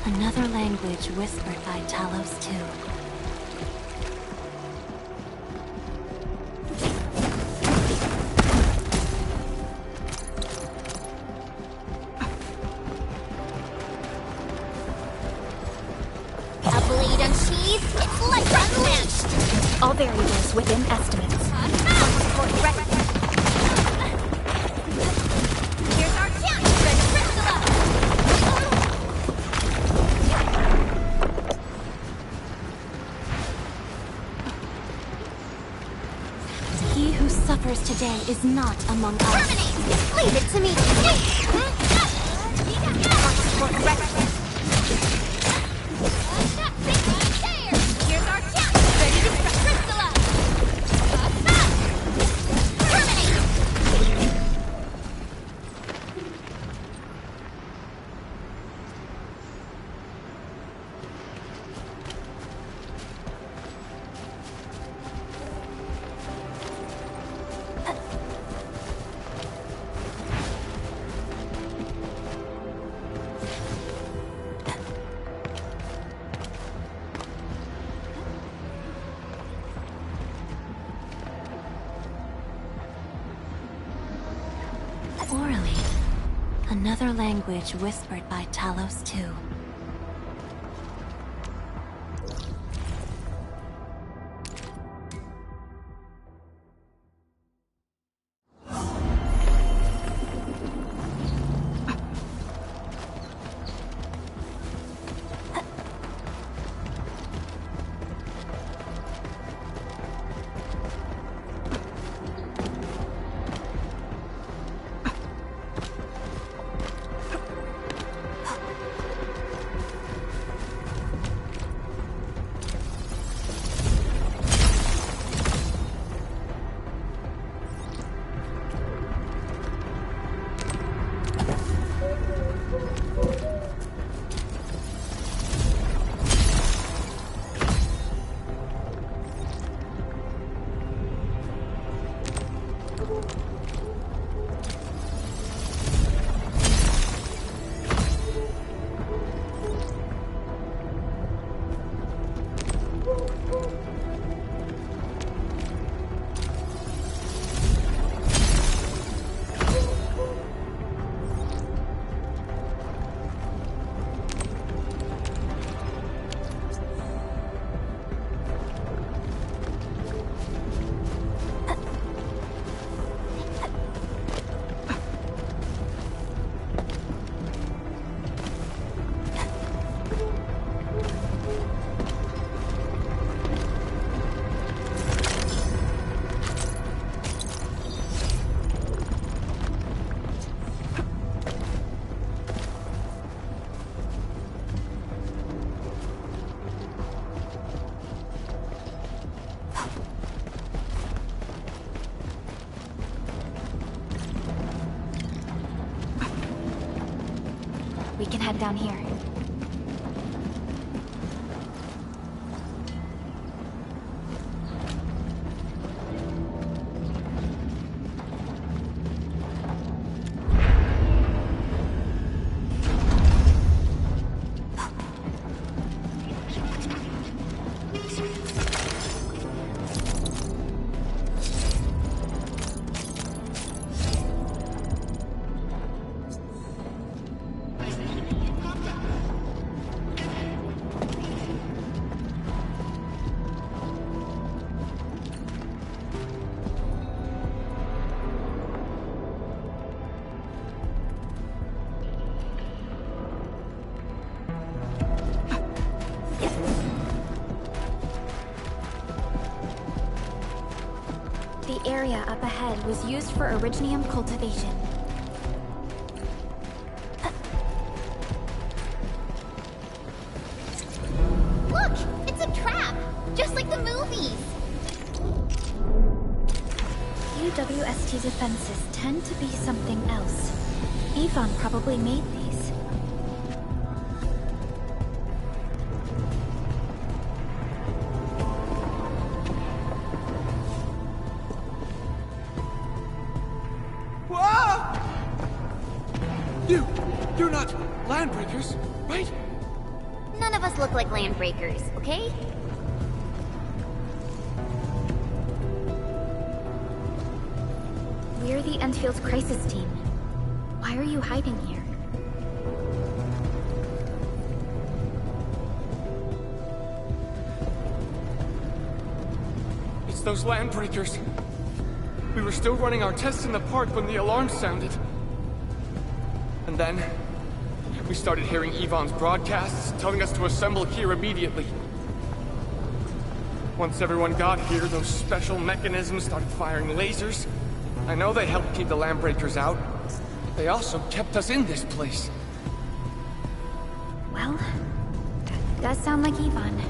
Another language whispered by Talos II. A blade unsheathed, its light unleashed! All variables within estimates. Here's our chance! Ready, crystal! He who suffers today is not among us. Terminate! Leave it to me! Here's our chance! Ready to crystallize! Terminate! Orally, another language whispered by Talos II. head down here. The area up ahead was used for originium cultivation. Look! It's a trap! Just like the movies! UWST defenses tend to be something else. Yvonne probably made these. You're not landbreakers, right? None of us look like landbreakers, okay? We're the Endfield crisis team. Why are you hiding here? It's those landbreakers. We were still running our tests in the park when the alarm sounded. And then, we started hearing Yvonne's broadcasts telling us to assemble here immediately. Once everyone got here, those special mechanisms started firing lasers. I know they helped keep the landbreakers out, but they also kept us in this place. Well, that does sound like Yvonne.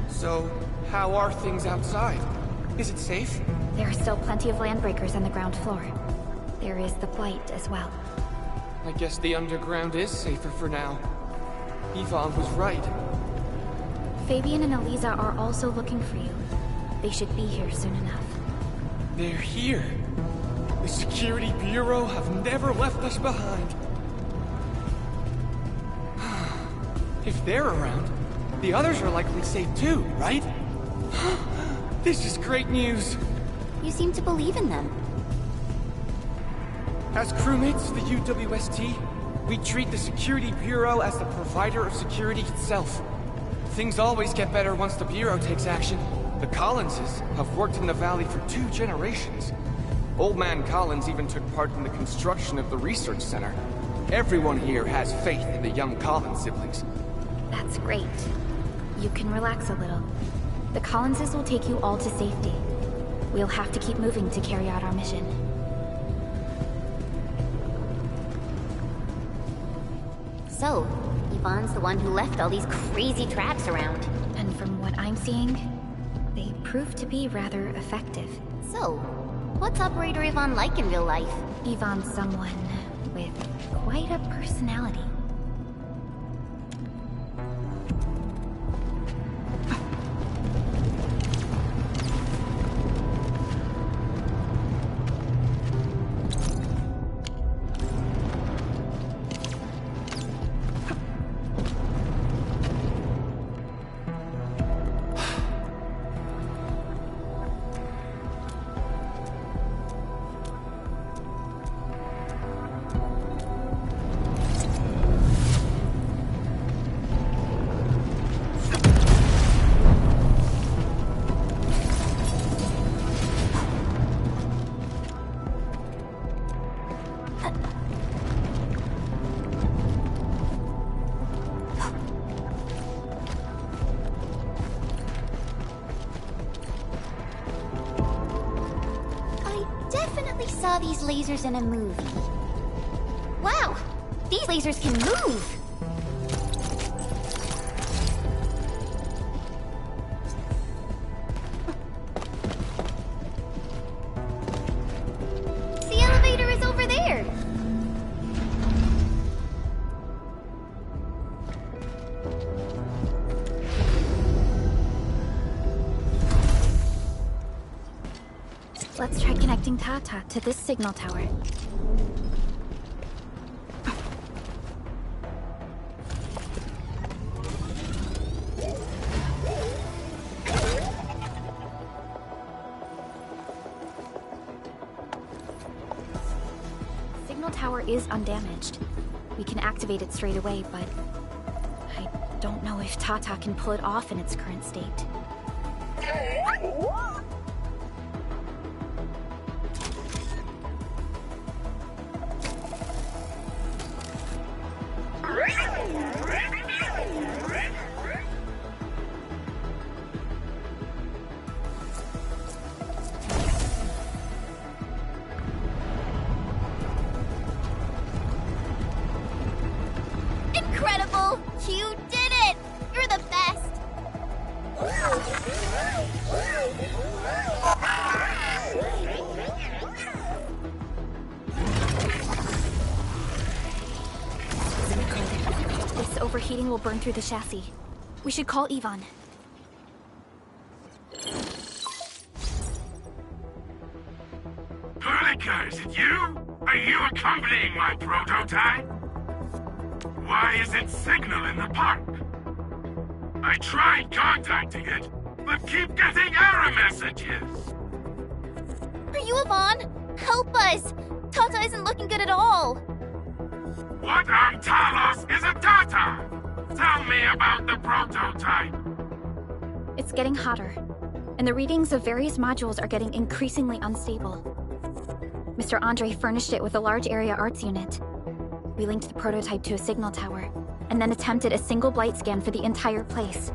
So, how are things outside? Is it safe? There are still plenty of landbreakers on the ground floor. There is the Blight as well. I guess the underground is safer for now. Yvonne was right. Fabian and Eliza are also looking for you. They should be here soon enough. They're here. The Security Bureau have never left us behind. If they're around, the others are likely safe too, right? This is great news. You seem to believe in them. As crewmates of the UWST, we treat the Security Bureau as the provider of security itself. Things always get better once the Bureau takes action. The Collinses have worked in the Valley for 2 generations. Old Man Collins even took part in the construction of the research center. Everyone here has faith in the young Collins siblings. That's great. You can relax a little. The Collinses will take you all to safety. We'll have to keep moving to carry out our mission. So, Yvonne's the one who left all these crazy traps around. And from what I'm seeing, they prove to be rather effective. So, what's Operator Yvonne like in real life? Yvonne's someone with quite a personality. Saw these lasers in a movie. Wow! These lasers can move! The elevator is over there! Let's try connecting Tata to this signal tower. Signal tower is undamaged. We can activate it straight away, but I don't know if Tata can pull it off in its current state. Incredible! You did it! You're the best! This overheating will burn through the chassis. We should call Ivan. Perlica, is it you? Are you accompanying my prototype? Why isn't signal in the park? I tried contacting it, but keep getting error messages. Are you Ivan? Help us! Tata isn't looking good at all! What on Talos is a data? Tell me about the prototype. It's getting hotter, and the readings of various modules are getting increasingly unstable. Mr. Andre furnished it with a large area arts unit. We linked the prototype to a signal tower, and then attempted a single blight scan for the entire place.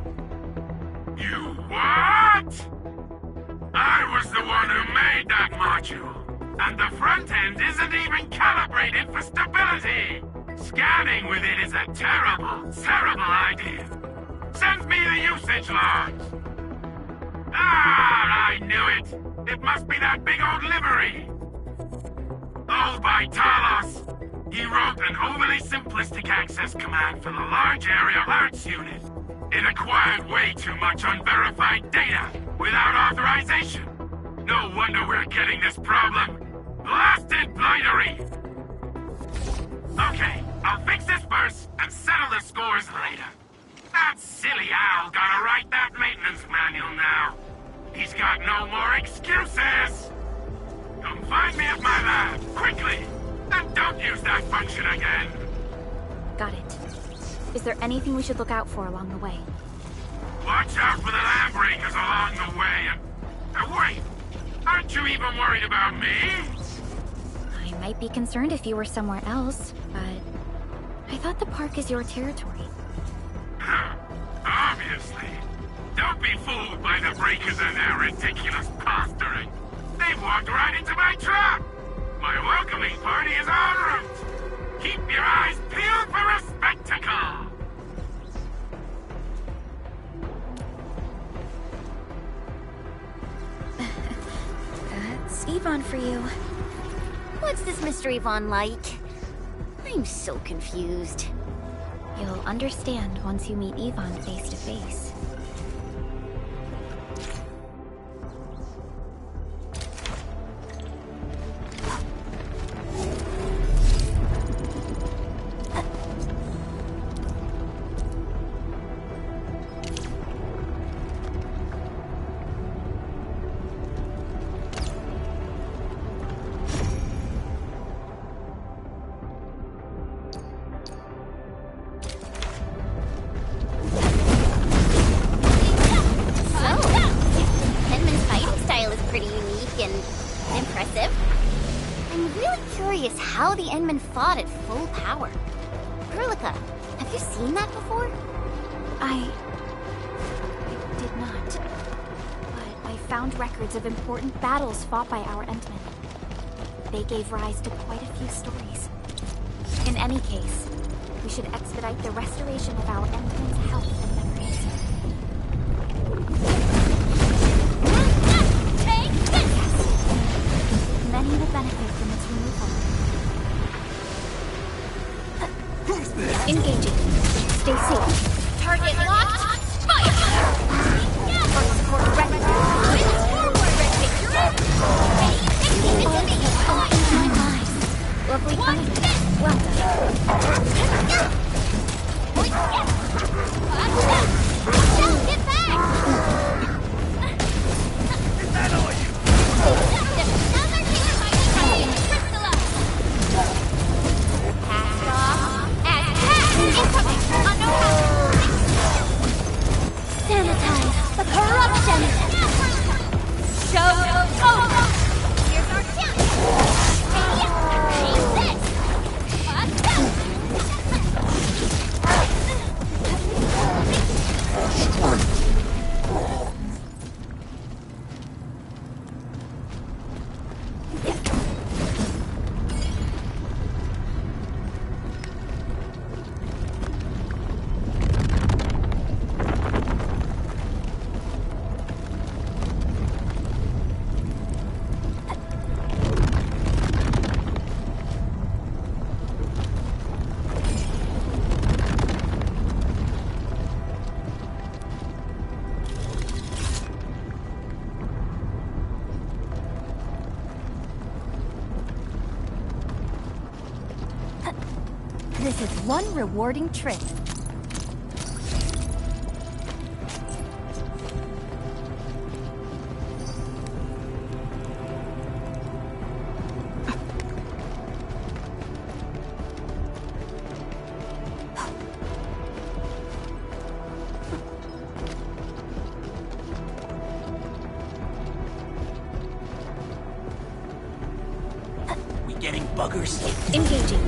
You what? I was the one who made that module, and the front end isn't even calibrated for stability. Scanning with it is a terrible, terrible idea. Send me the usage logs. Ah, I knew it. It must be that big old livery. Owned by Talos. He wrote an overly simplistic access command for the large area arts unit. It acquired way too much unverified data without authorization. No wonder we're getting this problem. Blasted blightery! Okay, I'll fix this first and settle the scores later. That silly owl gotta write that maintenance manual now. He's got no more excuses! Come find me at my lab, quickly! And don't use that function again! Got it. Is there anything we should look out for along the way? Watch out for the land breakers along the way and... wait! Aren't you even worried about me? I might be concerned if you were somewhere else, but... I thought the park is your territory. Obviously. Don't be fooled by the breakers and their ridiculous posturing. They've walked right into my trap! My welcoming party is en route! Keep your eyes peeled for a spectacle! That's Ivan for you. What's this Mr. Ivan like? I'm so confused. You'll understand once you meet Ivan face to face. How the Endmen fought at full power. Perlica, have you seen that before? I did not. But I found records of important battles fought by our Endmen. They gave rise to quite a few stories. In any case, we should expedite the restoration of our Endmen's health and memories. Take this! Many will benefit from its removal. Engaging. Stay safe. Target locked. Fire! Support ready. Forward, red picture. Lovely timing. Well done. Get back! Is that all you? Another kicker by crystallized. Cast off. Attack! Incoming! On no power. Sanitize the corruption! Show over! Here's our chance! Take this! This is one rewarding trip. We getting buggers? Engaging.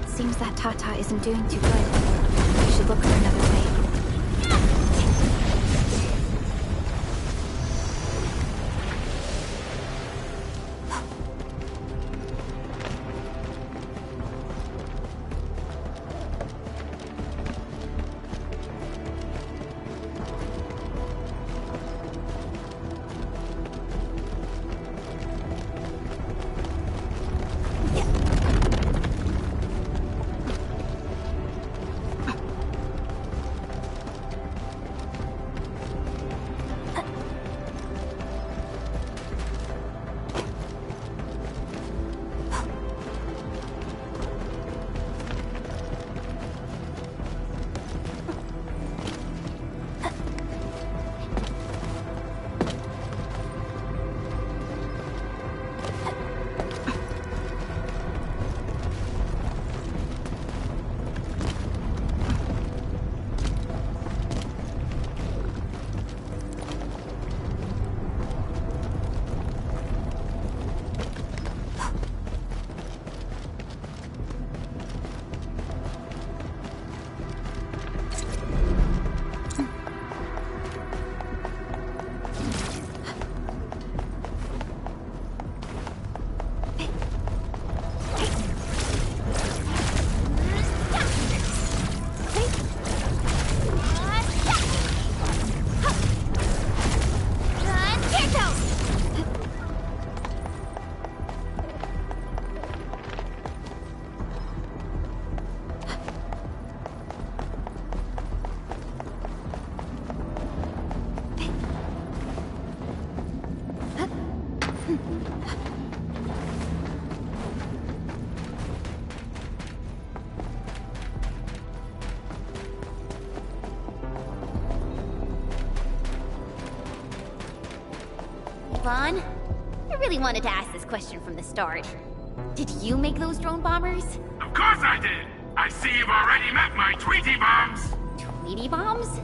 Seems that Tata isn't doing too good. We should look for another way. Vaughn, I really wanted to ask this question from the start. Did you make those drone bombers? Of course I did! I see you've already met my Tweety bombs! Tweety bombs?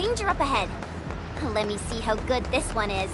danger up ahead. Let me see how good this one is.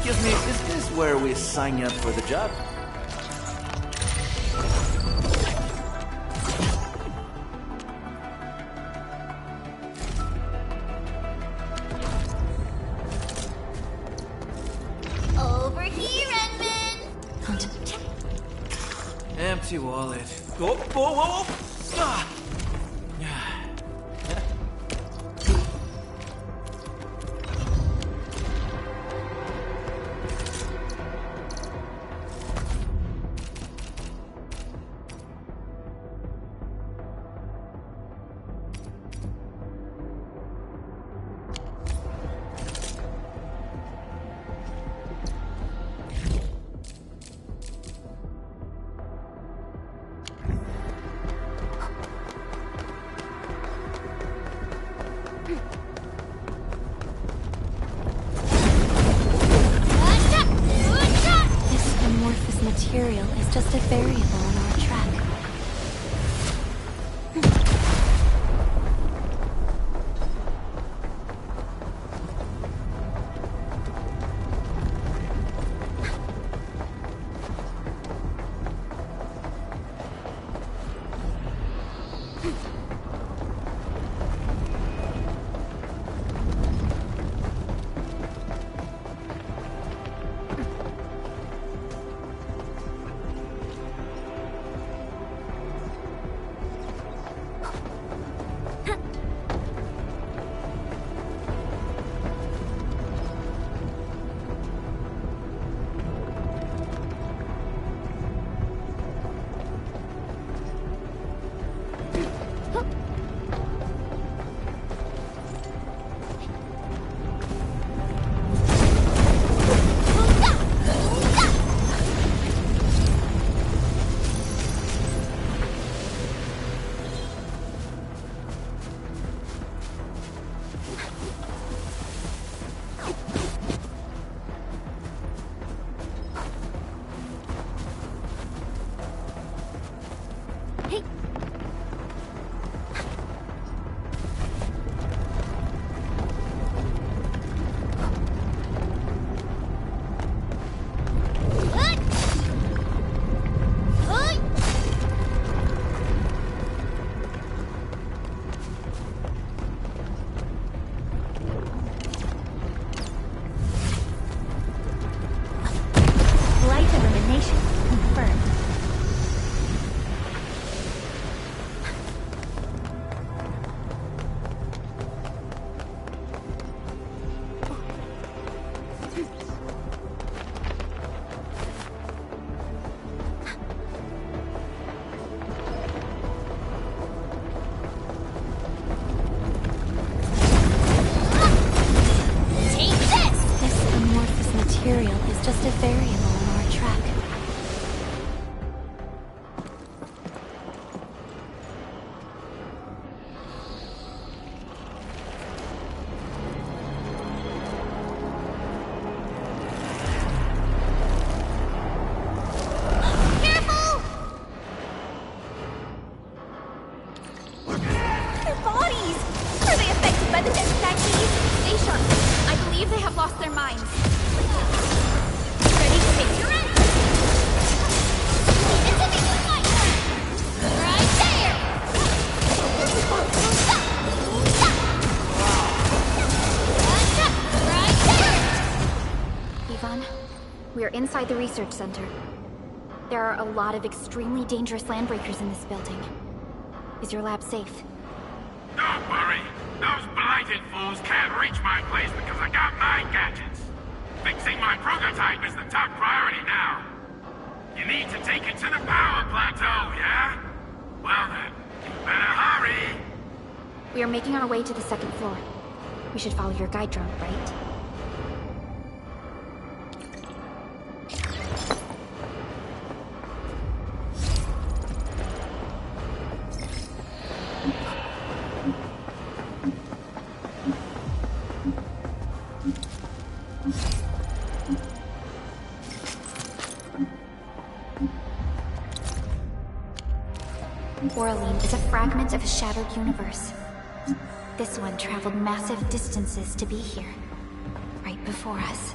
Excuse me, is this where we sign up for the job? Over here, Edmund! Empty wallet. Whoa, whoa, whoa, whoa! Ah. Material is just a variable on our track. Just a variable on our track. Ivan, we are inside the research center. There are a lot of extremely dangerous landbreakers in this building. Is your lab safe? Don't worry. Those blighted fools can't reach my place because I got my gadgets. Fixing my prototype is the top priority now. You need to take it to the power plateau, yeah? Well then, you better hurry. We are making our way to the second floor. We should follow your guide drone, right? Oraline is a fragment of a shattered universe. This one traveled massive distances to be here, right before us.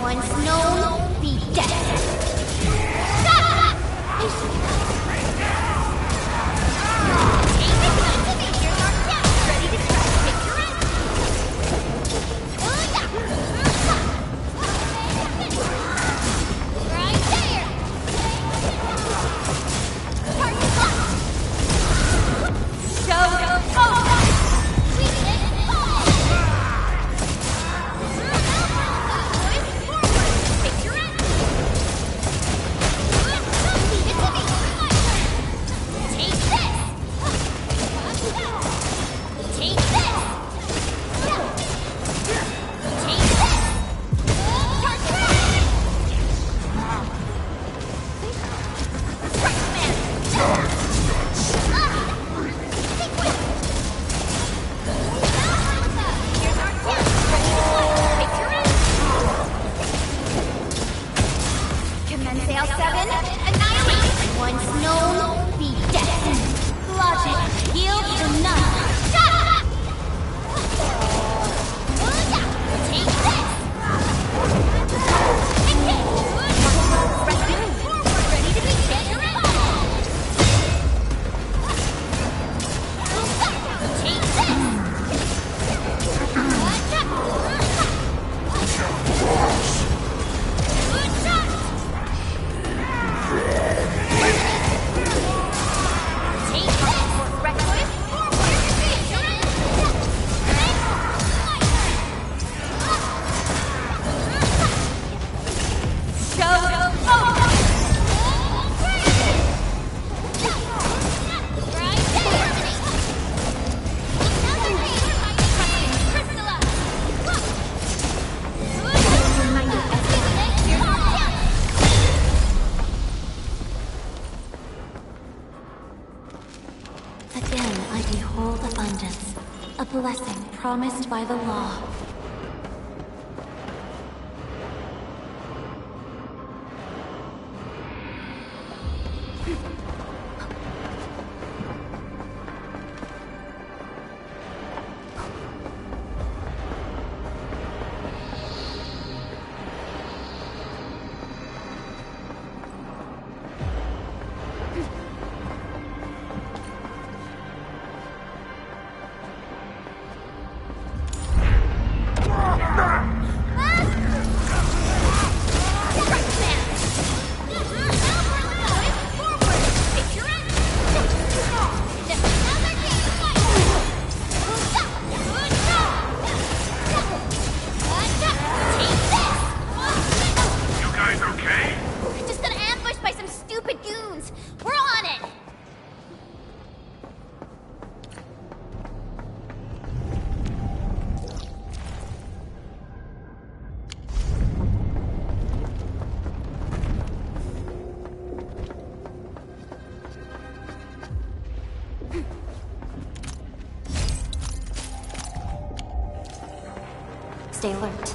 Once known, be dead. Blessing promised by the law. Stay alert.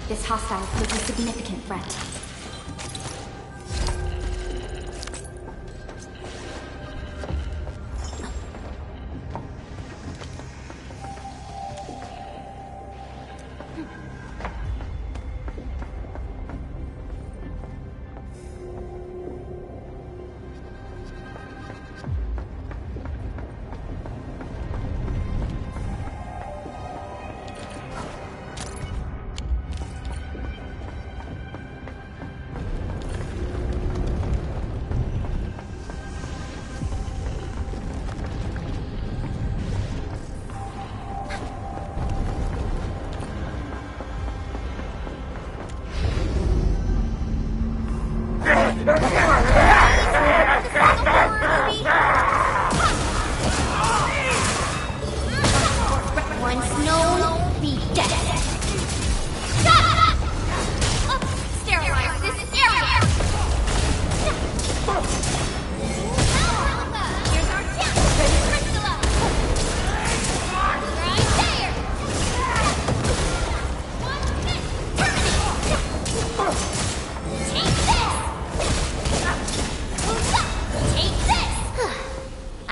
This hostile poses a significant threat.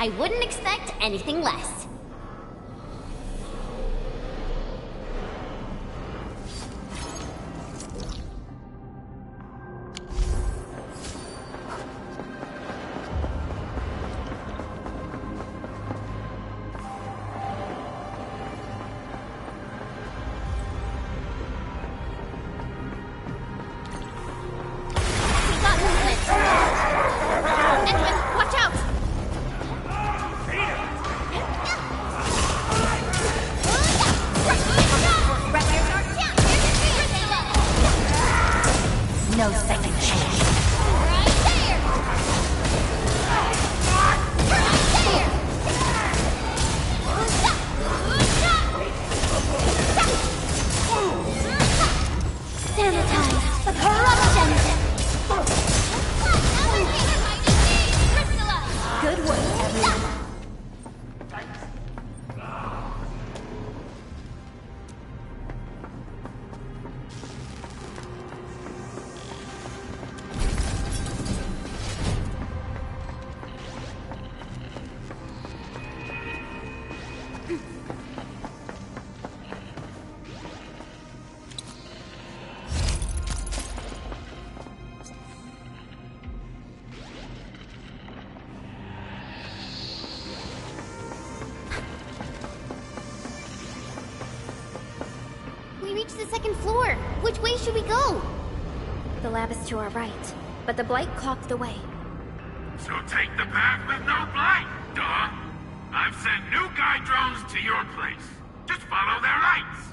I wouldn't expect anything less. No second chance. Right there! Right there! Sanitize the corruption! Good work, everyone. We reached the second floor. Which way should we go? The lab is to our right, but the blight clocked the way. So take the path with no blight, duh. I've sent new guide drones to your place. Just follow their lights.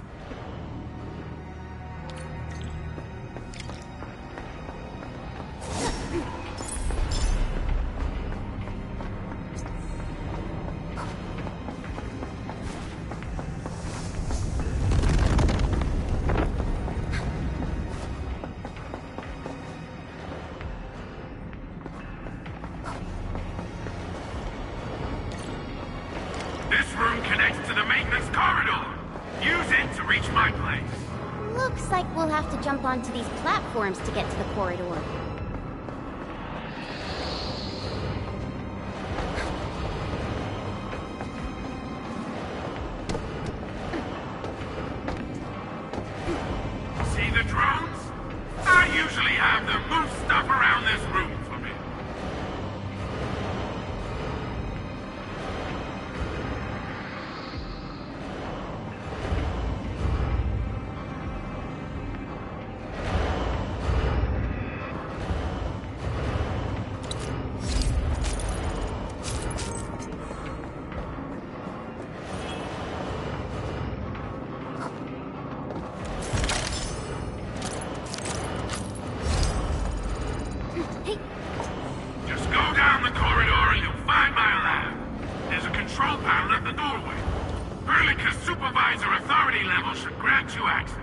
This room connects to the maintenance corridor. Use it to reach my place. Looks like we'll have to jump onto these platforms to get to the corridor. See the drones? I usually have them move stuff around this room for me. Just go down the corridor and you'll find my lab. There's a control panel at the doorway. Perlica's supervisor authority level should grant you access.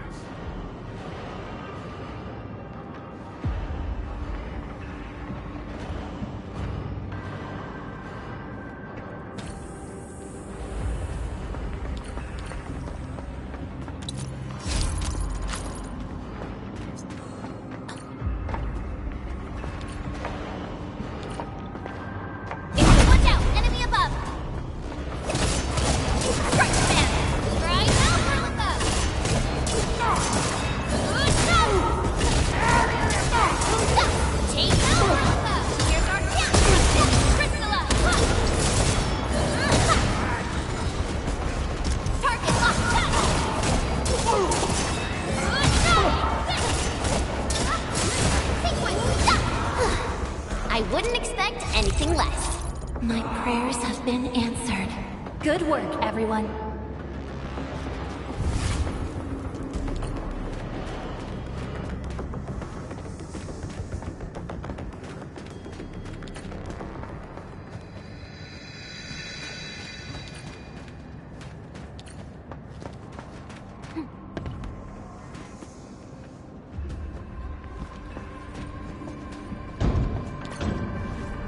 Watch out! Enemy above! Right there! Right now, Perlica! Take out Perlica! Here's our chance! Priscilla! Target locked! I wouldn't expect anything less. My prayers have been answered. Good work, everyone.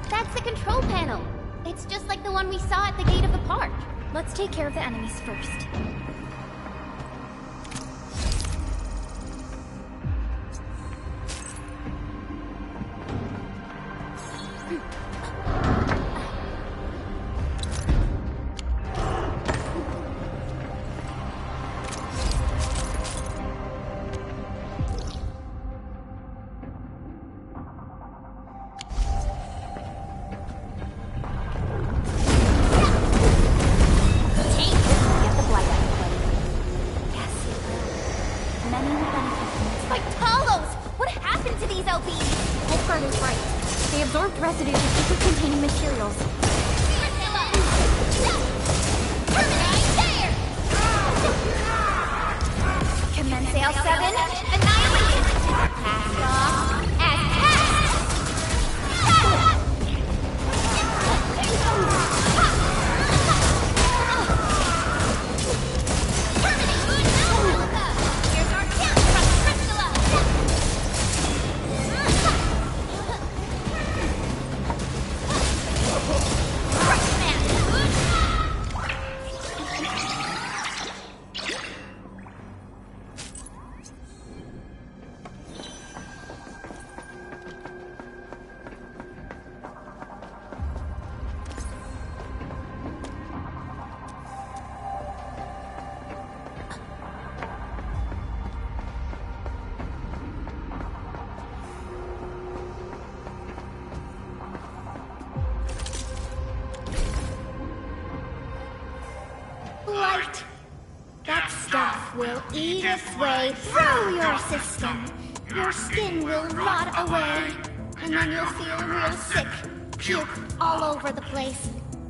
That's the control panel. It's just like the one we saw at the gate of the park. Let's take care of the enemies first. absorbed residue of liquid-containing materials. Commence L7, annihilate! Pass off as passed! Here's our kill from Crystalla! Light! That stuff will eat its way through your system. Your skin will rot away. And then you'll feel real sick, puke all over the place,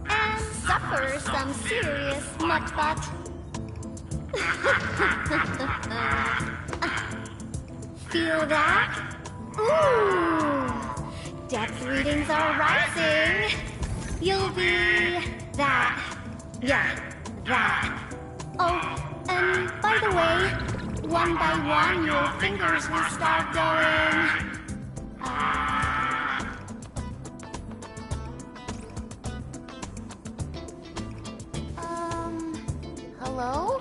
and suffer some serious nut-butt. Feel that? Ooh! Depth readings are rising. You'll be that. Yeah, that. Oh, and by the way, one by one your fingers will start going. Hello?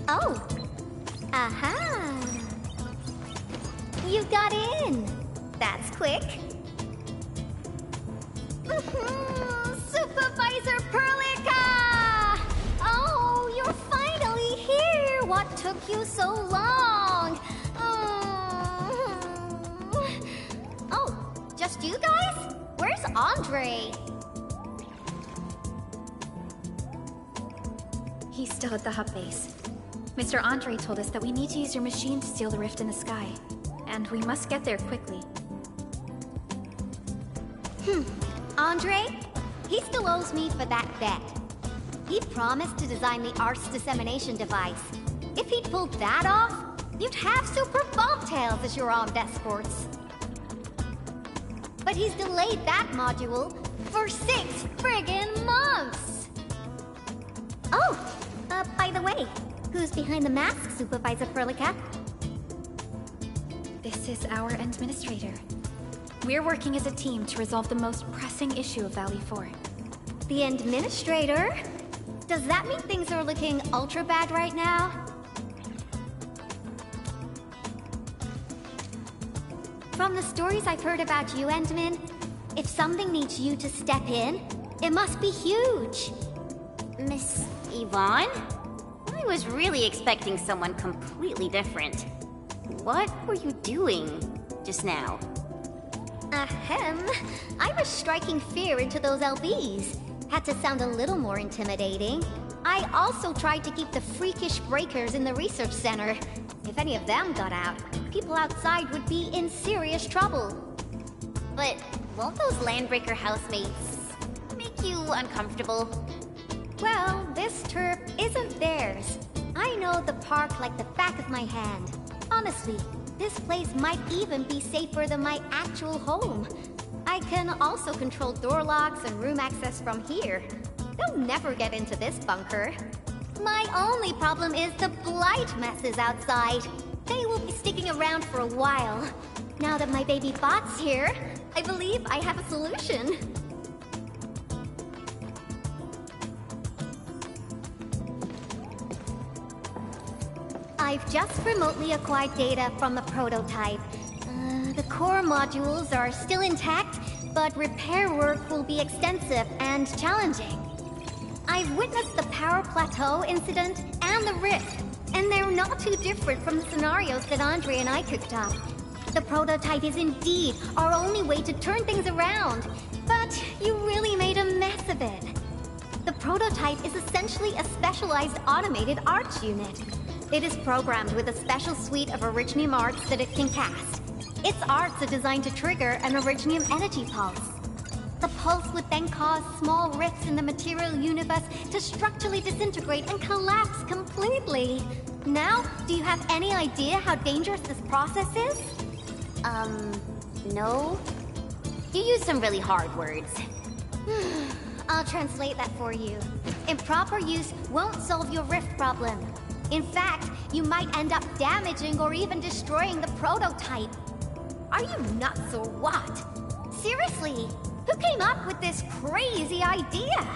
Oh. Aha. You got in. That's quick. Supervisor Perlica! Oh, you're finally here. What took you so long? Oh, just you guys? Where's Andre? He's still at the hub base. Mr. Andre told us that we need to use your machine to seal the rift in the sky. And we must get there quickly. Andre? He still owes me for that bet. He promised to design the Art's dissemination device. If he'd pulled that off, you'd have super bobtails as your armed escorts. But he's delayed that module for 6 friggin' months! Oh, by the way, who's behind the mask, Supervisor Perlica? This is our administrator. We're working as a team to resolve the most pressing issue of Valley 4. The administrator? Does that mean things are looking ultra bad right now? From the stories I've heard about you, Endman, if something needs you to step in, it must be huge. Miss Yvonne? I was really expecting someone completely different. What were you doing just now? Ahem. I was striking fear into those LBs. Had to sound a little more intimidating. I also tried to keep the freakish breakers in the research center. If any of them got out, people outside would be in serious trouble. But won't those Landbreaker housemates make you uncomfortable? Well, this turf isn't theirs. I know the park like the back of my hand. Honestly, this place might even be safer than my actual home. I can also control door locks and room access from here. They'll never get into this bunker. My only problem is the blight messes outside. They will be sticking around for a while. Now that my baby bot's here, I believe I have a solution. I've just remotely acquired data from the prototype. The core modules are still intact, but repair work will be extensive and challenging. I've witnessed the power plateau incident and the rift, and they're not too different from the scenarios that Andre and I cooked up. The prototype is indeed our only way to turn things around, but you really made a mess of it. The prototype is essentially a specialized automated arts unit. It is programmed with a special suite of originium arts that it can cast. Its arts are designed to trigger an originium energy pulse. The pulse would then cause small rifts in the material universe to structurally disintegrate and collapse completely. Now, do you have any idea how dangerous this process is? No. You used some really hard words. I'll translate that for you. Improper use won't solve your rift problem. In fact, you might end up damaging or even destroying the prototype. Are you nuts or what? Seriously, who came up with this crazy idea?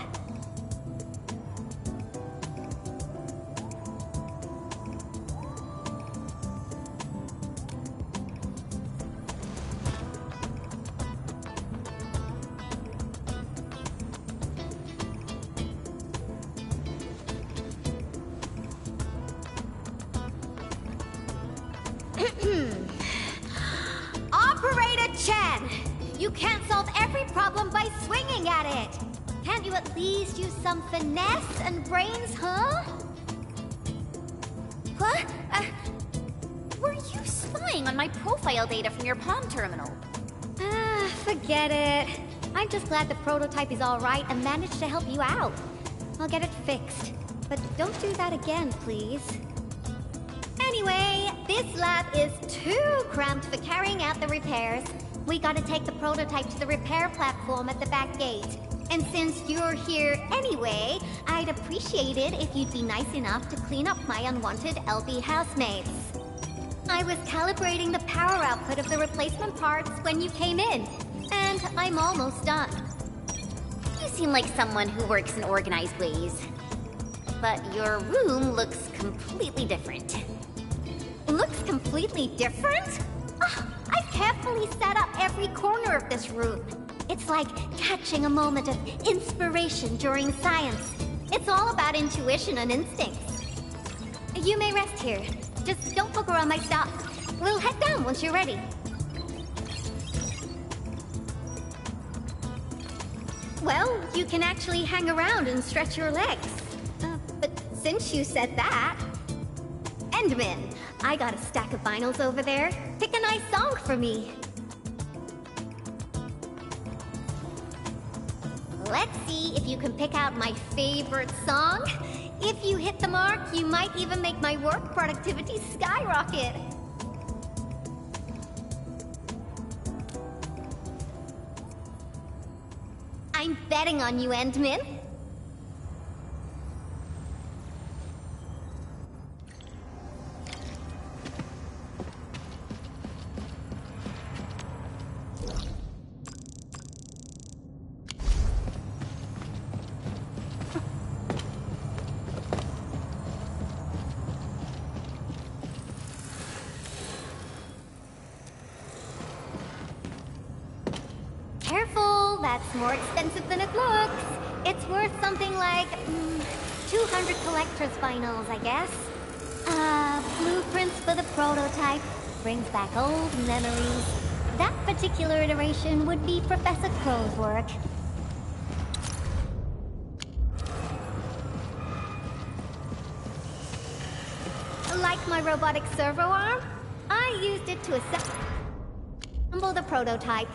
Operator Chen! You can't solve every problem by swinging at it! Can't you at least use some finesse and brains, huh? What? Were you spying on my profile data from your Palm terminal? Forget it. I'm just glad the prototype is alright and managed to help you out. I'll get it fixed. But don't do that again, please. Anyway, this lab is too cramped for carrying out the repairs. We gotta take the prototype to the repair platform at the back gate. And since you're here anyway, I'd appreciate it if you'd be nice enough to clean up my unwanted LB housemates. I was calibrating the power output of the replacement parts when you came in, and I'm almost done. You seem like someone who works in organized ways. But your room looks completely different. Looks completely different? Oh, I've carefully set up every corner of this room. It's like catching a moment of inspiration during science. It's all about intuition and instincts. You may rest here. Just don't poke around my stuff. We'll head down once you're ready. Well, you can actually hang around and stretch your legs. But since you said that... Endman, I got a stack of vinyls over there. Pick a nice song for me. Let's see if you can pick out my favorite song. If you hit the mark, you might even make my work productivity skyrocket. I'm betting on you, Endman. Careful, that's more expensive than it looks. It's worth something like 200 collector's vinyls, I guess. Blueprints for the prototype. Brings back old memories. That particular iteration would be Professor Crow's work. Like my robotic servo arm, I used it to assemble the prototype.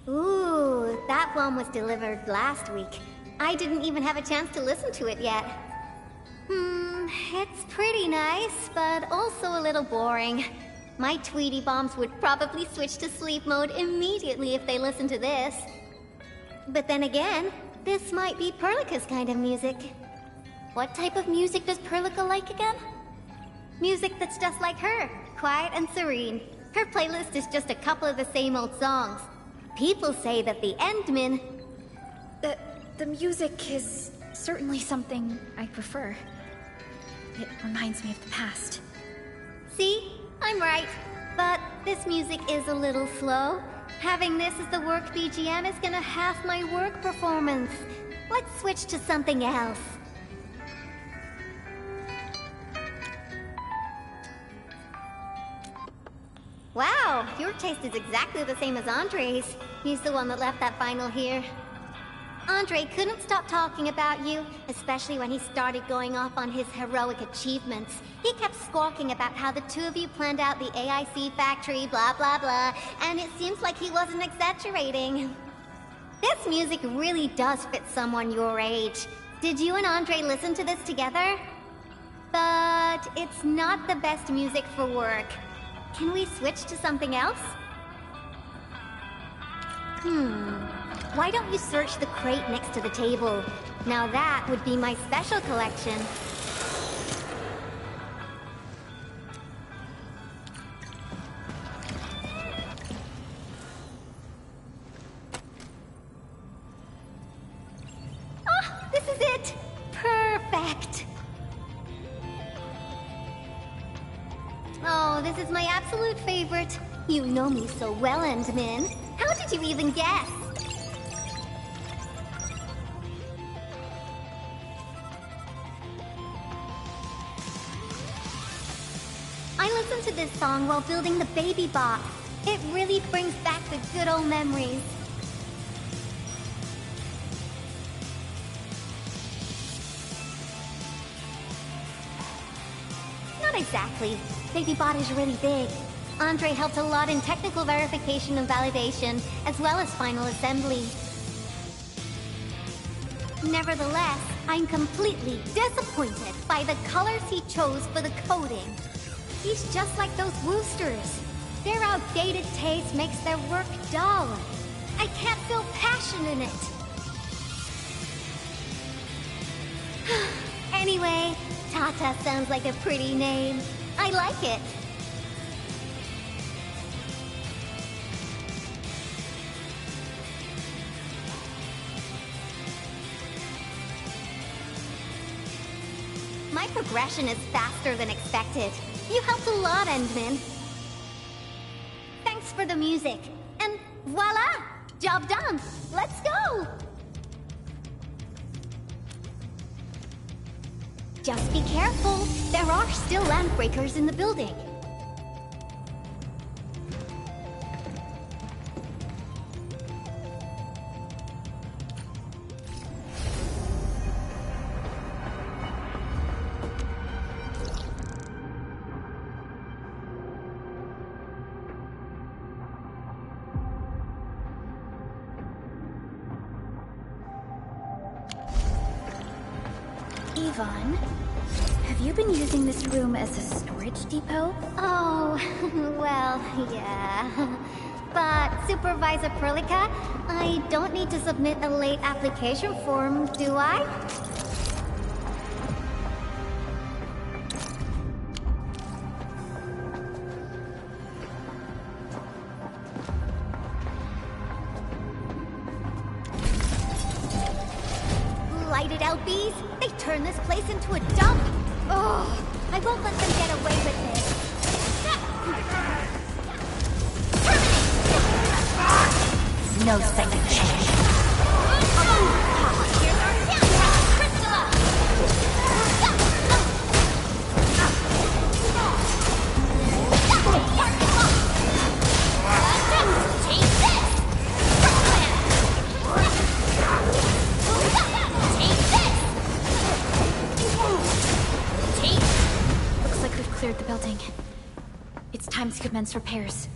Ooh, that one was delivered last week. I didn't even have a chance to listen to it yet. It's pretty nice, but also a little boring. My Tweety bombs would probably switch to sleep mode immediately if they listened to this. But then again, this might be Perlica's kind of music. What type of music does Perlica like again? Music that's just like her, quiet and serene. Her playlist is just a couple of the same old songs. People say that the Endman... The music is certainly something I prefer. It reminds me of the past. See? I'm right. But this music is a little slow. Having this as the work BGM is gonna half my work performance. Let's switch to something else. Wow, your taste is exactly the same as Andre's. He's the one that left that vinyl here. Andre couldn't stop talking about you, especially when he started going off on his heroic achievements. He kept squawking about how the two of you planned out the AIC factory, blah blah blah, and it seems like he wasn't exaggerating. This music really does fit someone your age. Did you and Andre listen to this together? But it's not the best music for work. Can we switch to something else? Why don't you search the crate next to the table? Now that would be my special collection. Ah, this is it! Perfect! Oh, this is my absolute favorite. You know me so well, Endmin. How did you even guess? I listened to this song while building the baby box. It really brings back the good old memories. Not exactly. Baby bot is really big. Andre helped a lot in technical verification and validation, as well as final assembly. Nevertheless, I'm completely disappointed by the colors he chose for the coding. He's just like those Woosters. Their outdated taste makes their work dull. I can't feel passion in it. Anyway, Tata sounds like a pretty name. I like it. My progression is faster than expected. You helped a lot, Endmin. Thanks for the music. And voila! Job done! Let's go! Just be careful. There are still landbreakers in the building. Yvonne, have you been using this room as a storage depot? Oh, well, yeah. But, Supervisor Perlica, I don't need to submit a late application form, do I? Lighted LBs? They turn this place into a dump! Oh, I won't let them get away with this. No second chance. Here's our soundtrack, Crystalla! Take this! Looks like we've cleared the building. It's time to commence repairs.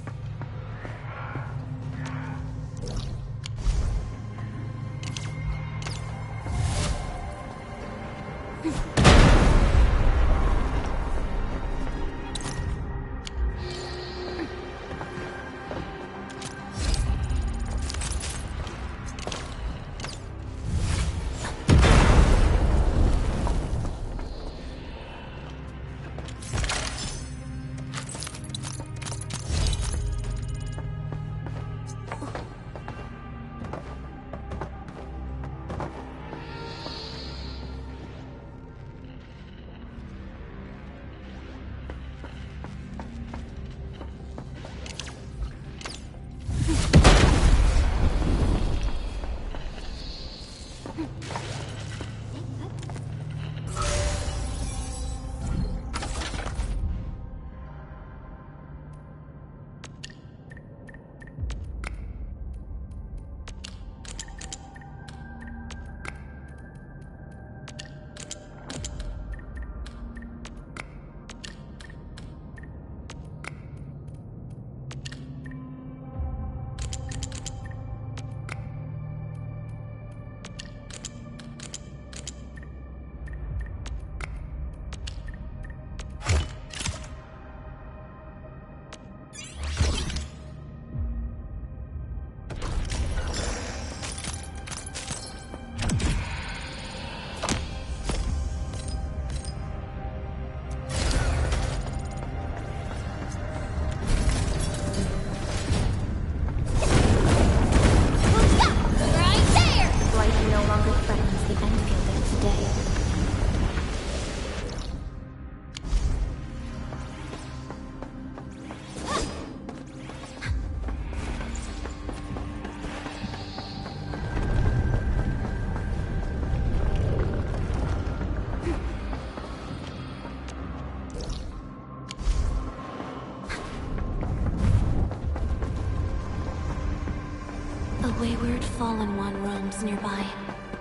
fallen one roams nearby,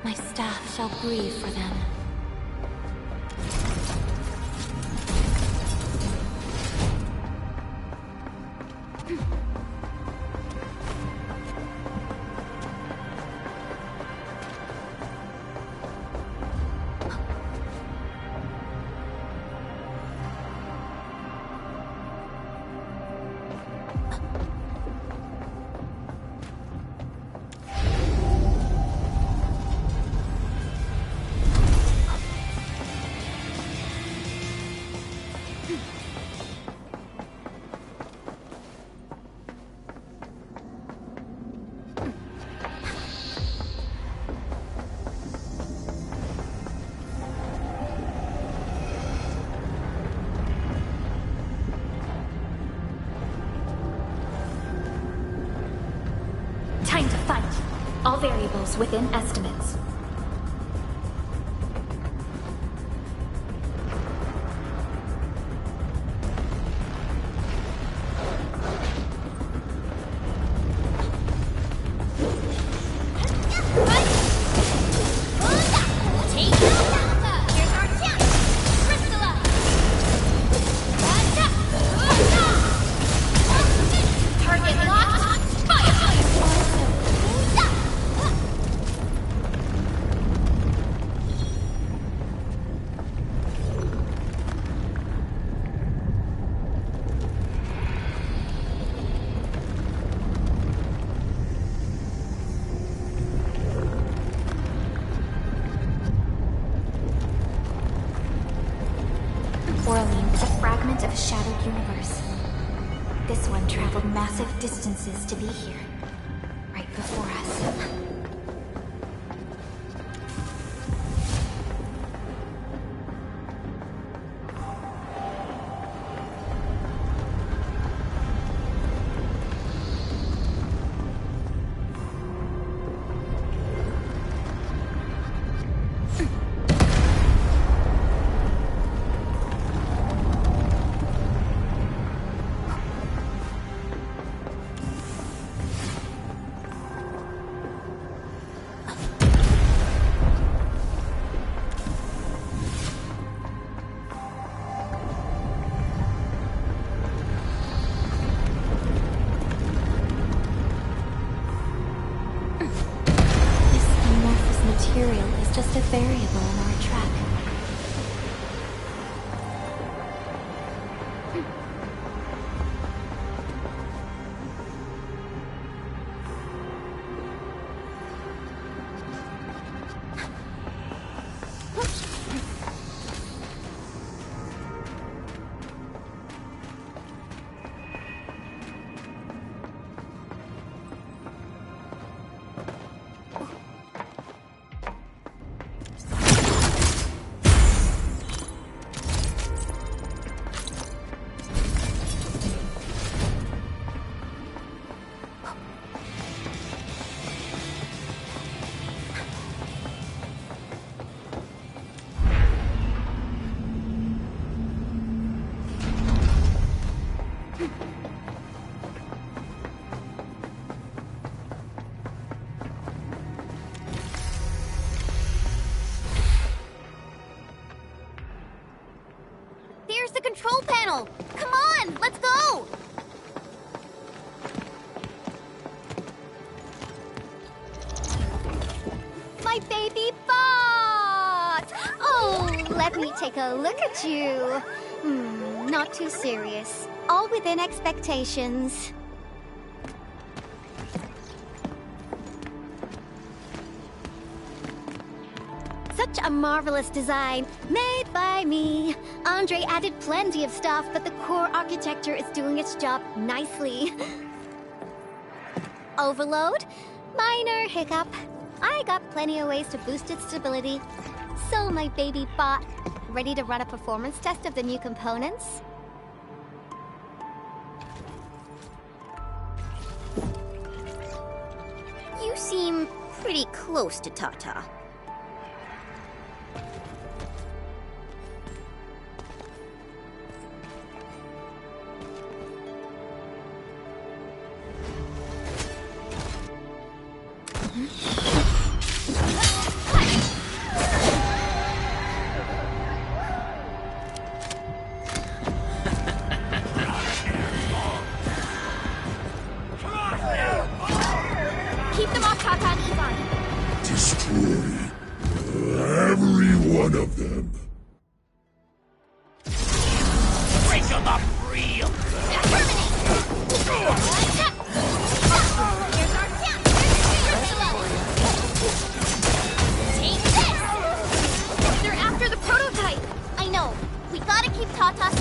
my staff shall grieve for them. Time to fight. All variables within estimates. Of a shattered universe. This one traveled massive distances to be here, right before us. Material is just a variable in our track. There's the control panel! Come on, let's go! My baby bot! Oh, let me take a look at you. Not too serious. All within expectations. Such a marvelous design, made by me. Andre added plenty of stuff, but the core architecture is doing its job nicely. Overload? Minor hiccup. I got plenty of ways to boost its stability. So my baby bot, ready to run a performance test of the new components? You seem pretty close to Tata. Tata.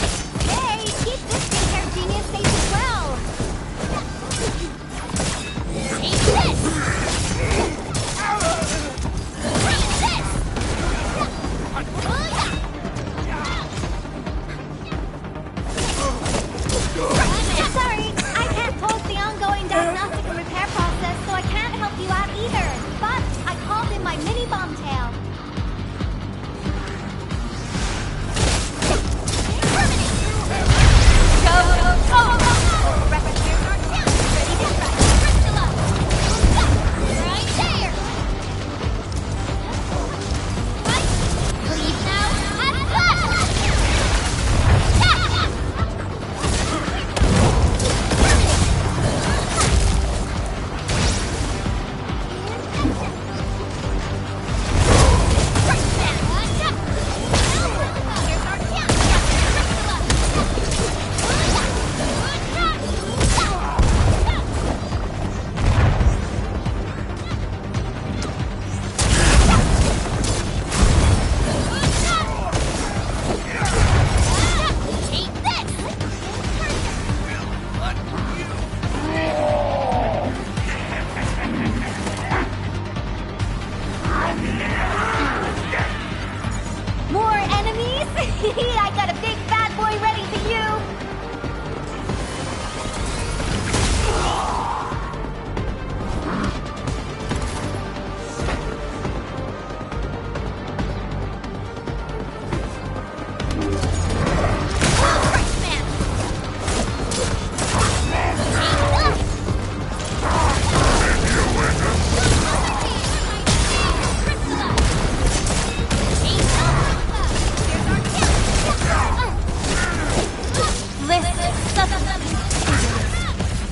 Hey, keep this skincare genius safe as well. Take this! Take this! Sorry, I can't pause the ongoing diagnostic and repair process, so I can't help you out either. But I called in my mini bomb tail. Go, go, go, go! Ready to strike. Crystal up. Right there. Right. Leave now and blast. Take this! More enemies? I got a big bad boy ready for you.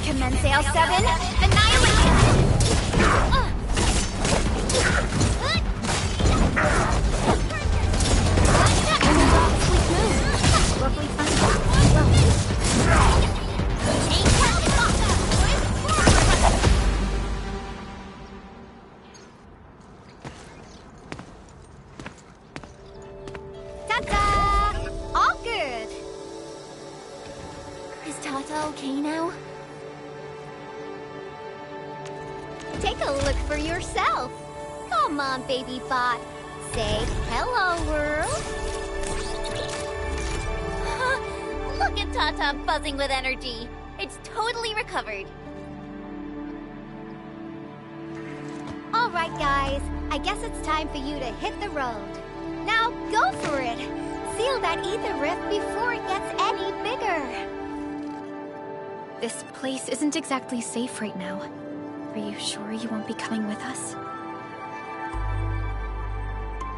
Commence L7, annihilation! Ta-da! All good! Is Tata okay now? Take a look for yourself. Come on, baby bot. Say hello, world. Look at Tata buzzing with energy. It's totally recovered. All right, guys. I guess it's time for you to hit the road. Now go for it. Seal that ether rift before it gets any bigger. This place isn't exactly safe right now. Are you sure you won't be coming with us?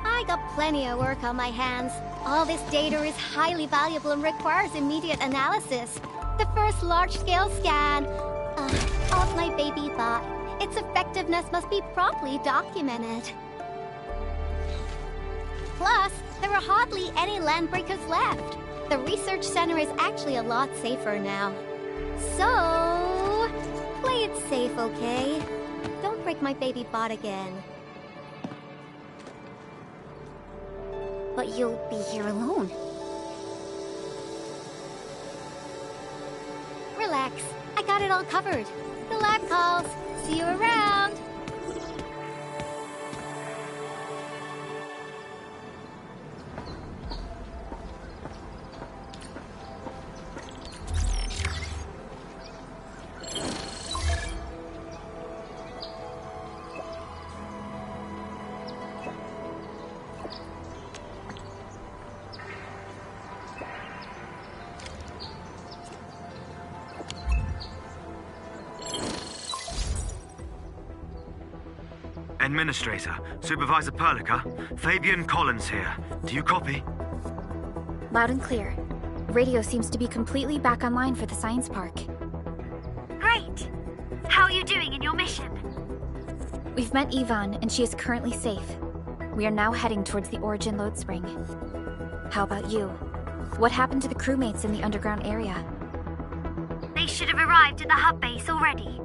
I got plenty of work on my hands. All this data is highly valuable and requires immediate analysis. The first large-scale scan of my baby bot. Its effectiveness must be properly documented. Plus, there are hardly any landbreakers left. The research center is actually a lot safer now. So, play it safe, okay? Don't break my baby bot again. But you'll be here alone. Relax. I got it all covered. The lab calls. See you around. Administrator, Supervisor Perlica, Fabian Collins here. Do you copy? Loud and clear. Radio seems to be completely back online for the science park. Great! How are you doing in your mission? We've met Yvonne, and she is currently safe. We are now heading towards the Origin Load Spring. How about you? What happened to the crewmates in the underground area? They should have arrived at the hub base already.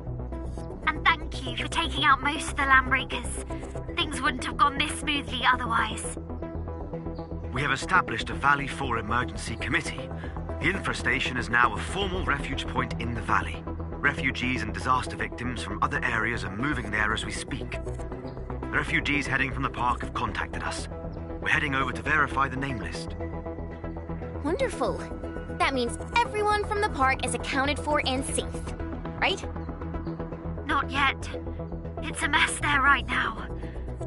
And thank you for taking out most of the landbreakers. Things wouldn't have gone this smoothly otherwise. We have established a Valley 4 emergency committee. The infestation is now a formal refuge point in the valley. Refugees and disaster victims from other areas are moving there as we speak. The refugees heading from the park have contacted us. We're heading over to verify the name list. Wonderful. That means everyone from the park is accounted for and safe, right? Not yet. It's a mess there right now.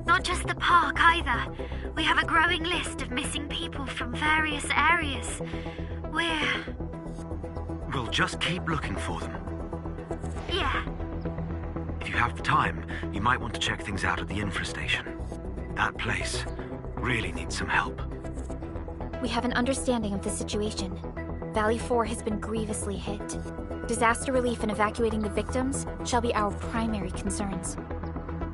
Not just the park either. We have a growing list of missing people from various areas. We'll just keep looking for them. Yeah. If you have the time, you might want to check things out at the infestation. That place really needs some help. We have an understanding of the situation. Valley 4 has been grievously hit. Disaster relief and evacuating the victims shall be our primary concerns.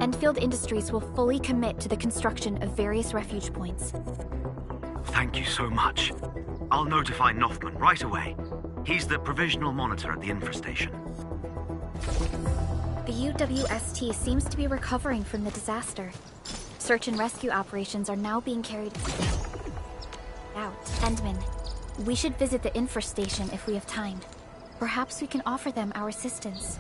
Endfield Industries will fully commit to the construction of various refuge points. Thank you so much. I'll notify Nothman right away. He's the provisional monitor at the infestation. The UWST seems to be recovering from the disaster. Search and rescue operations are now being carried out. Endman, we should visit the infestation if we have time. Perhaps we can offer them our assistance.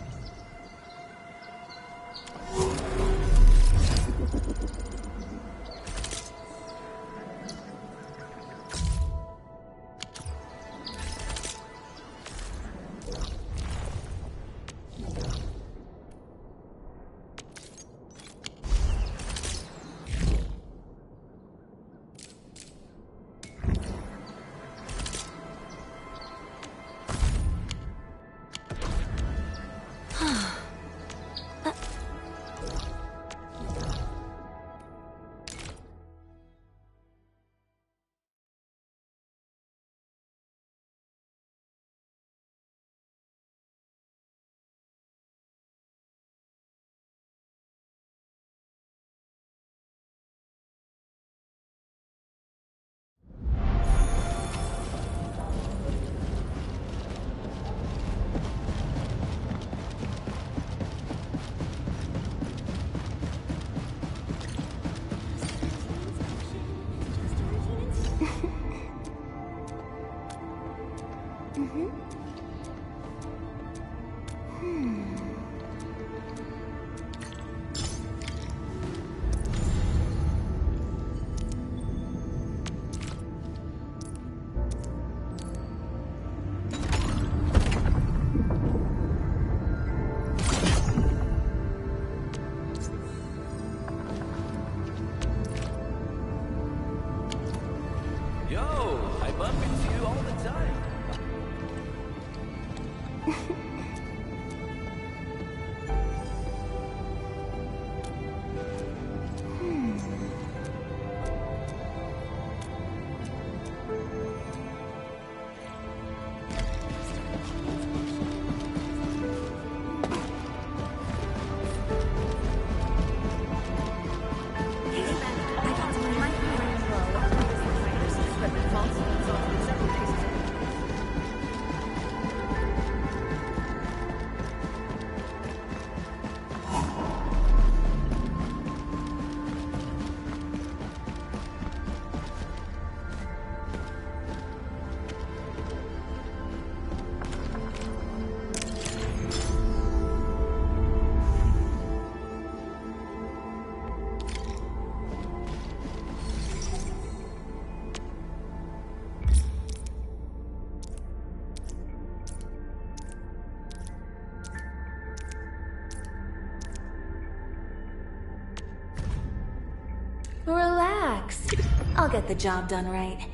Relax. I'll get the job done right.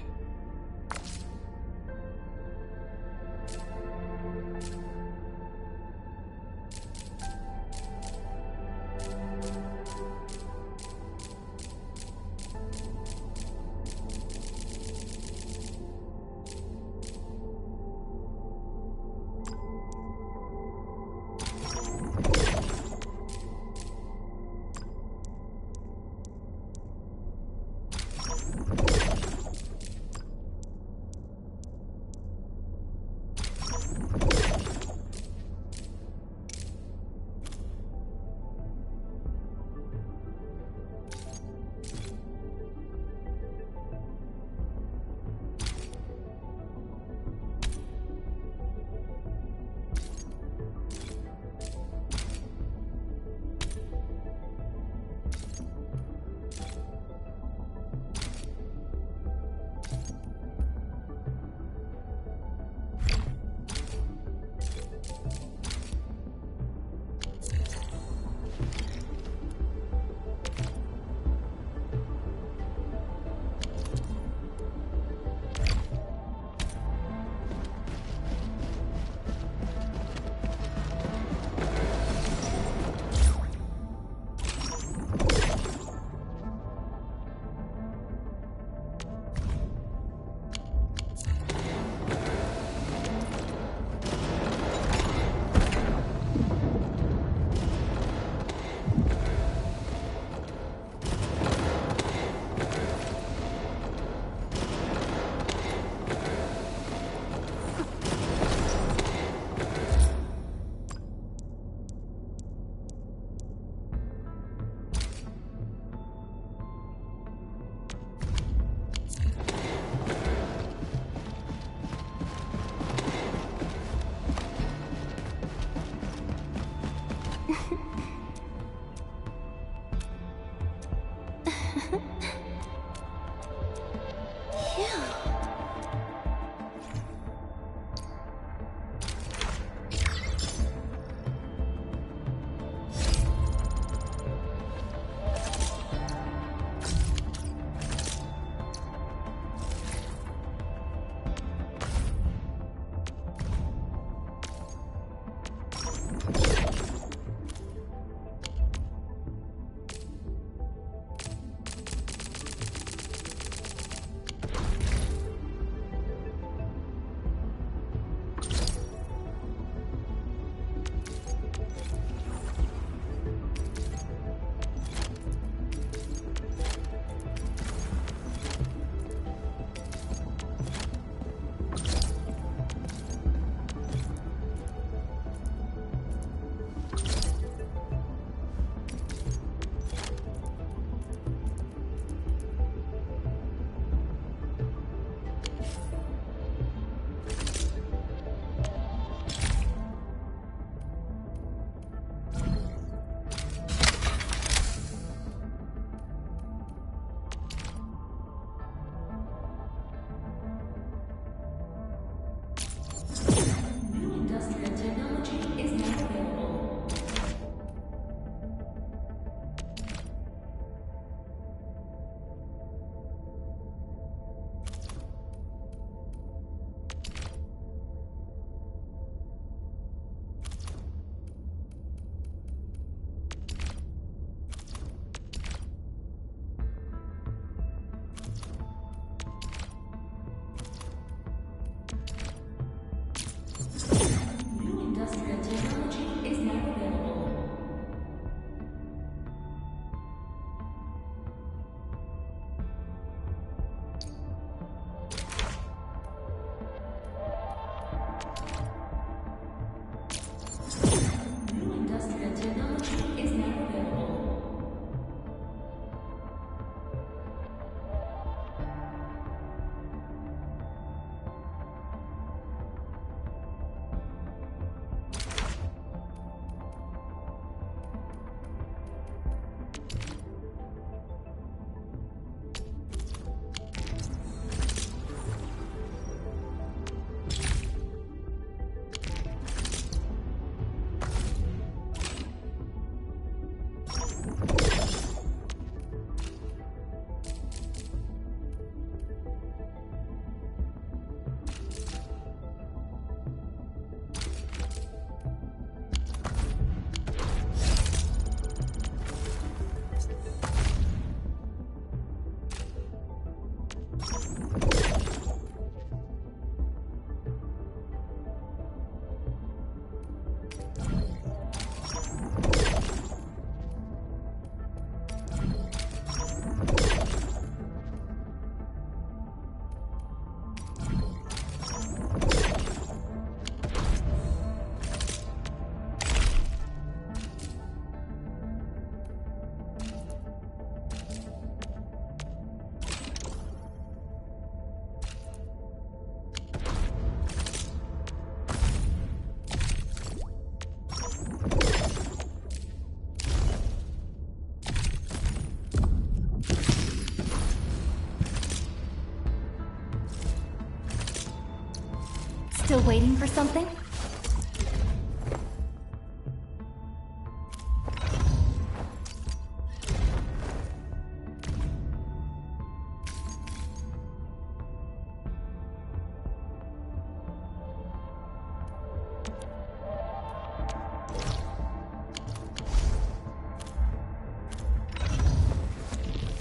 Still waiting for something?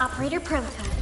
Operator prototype.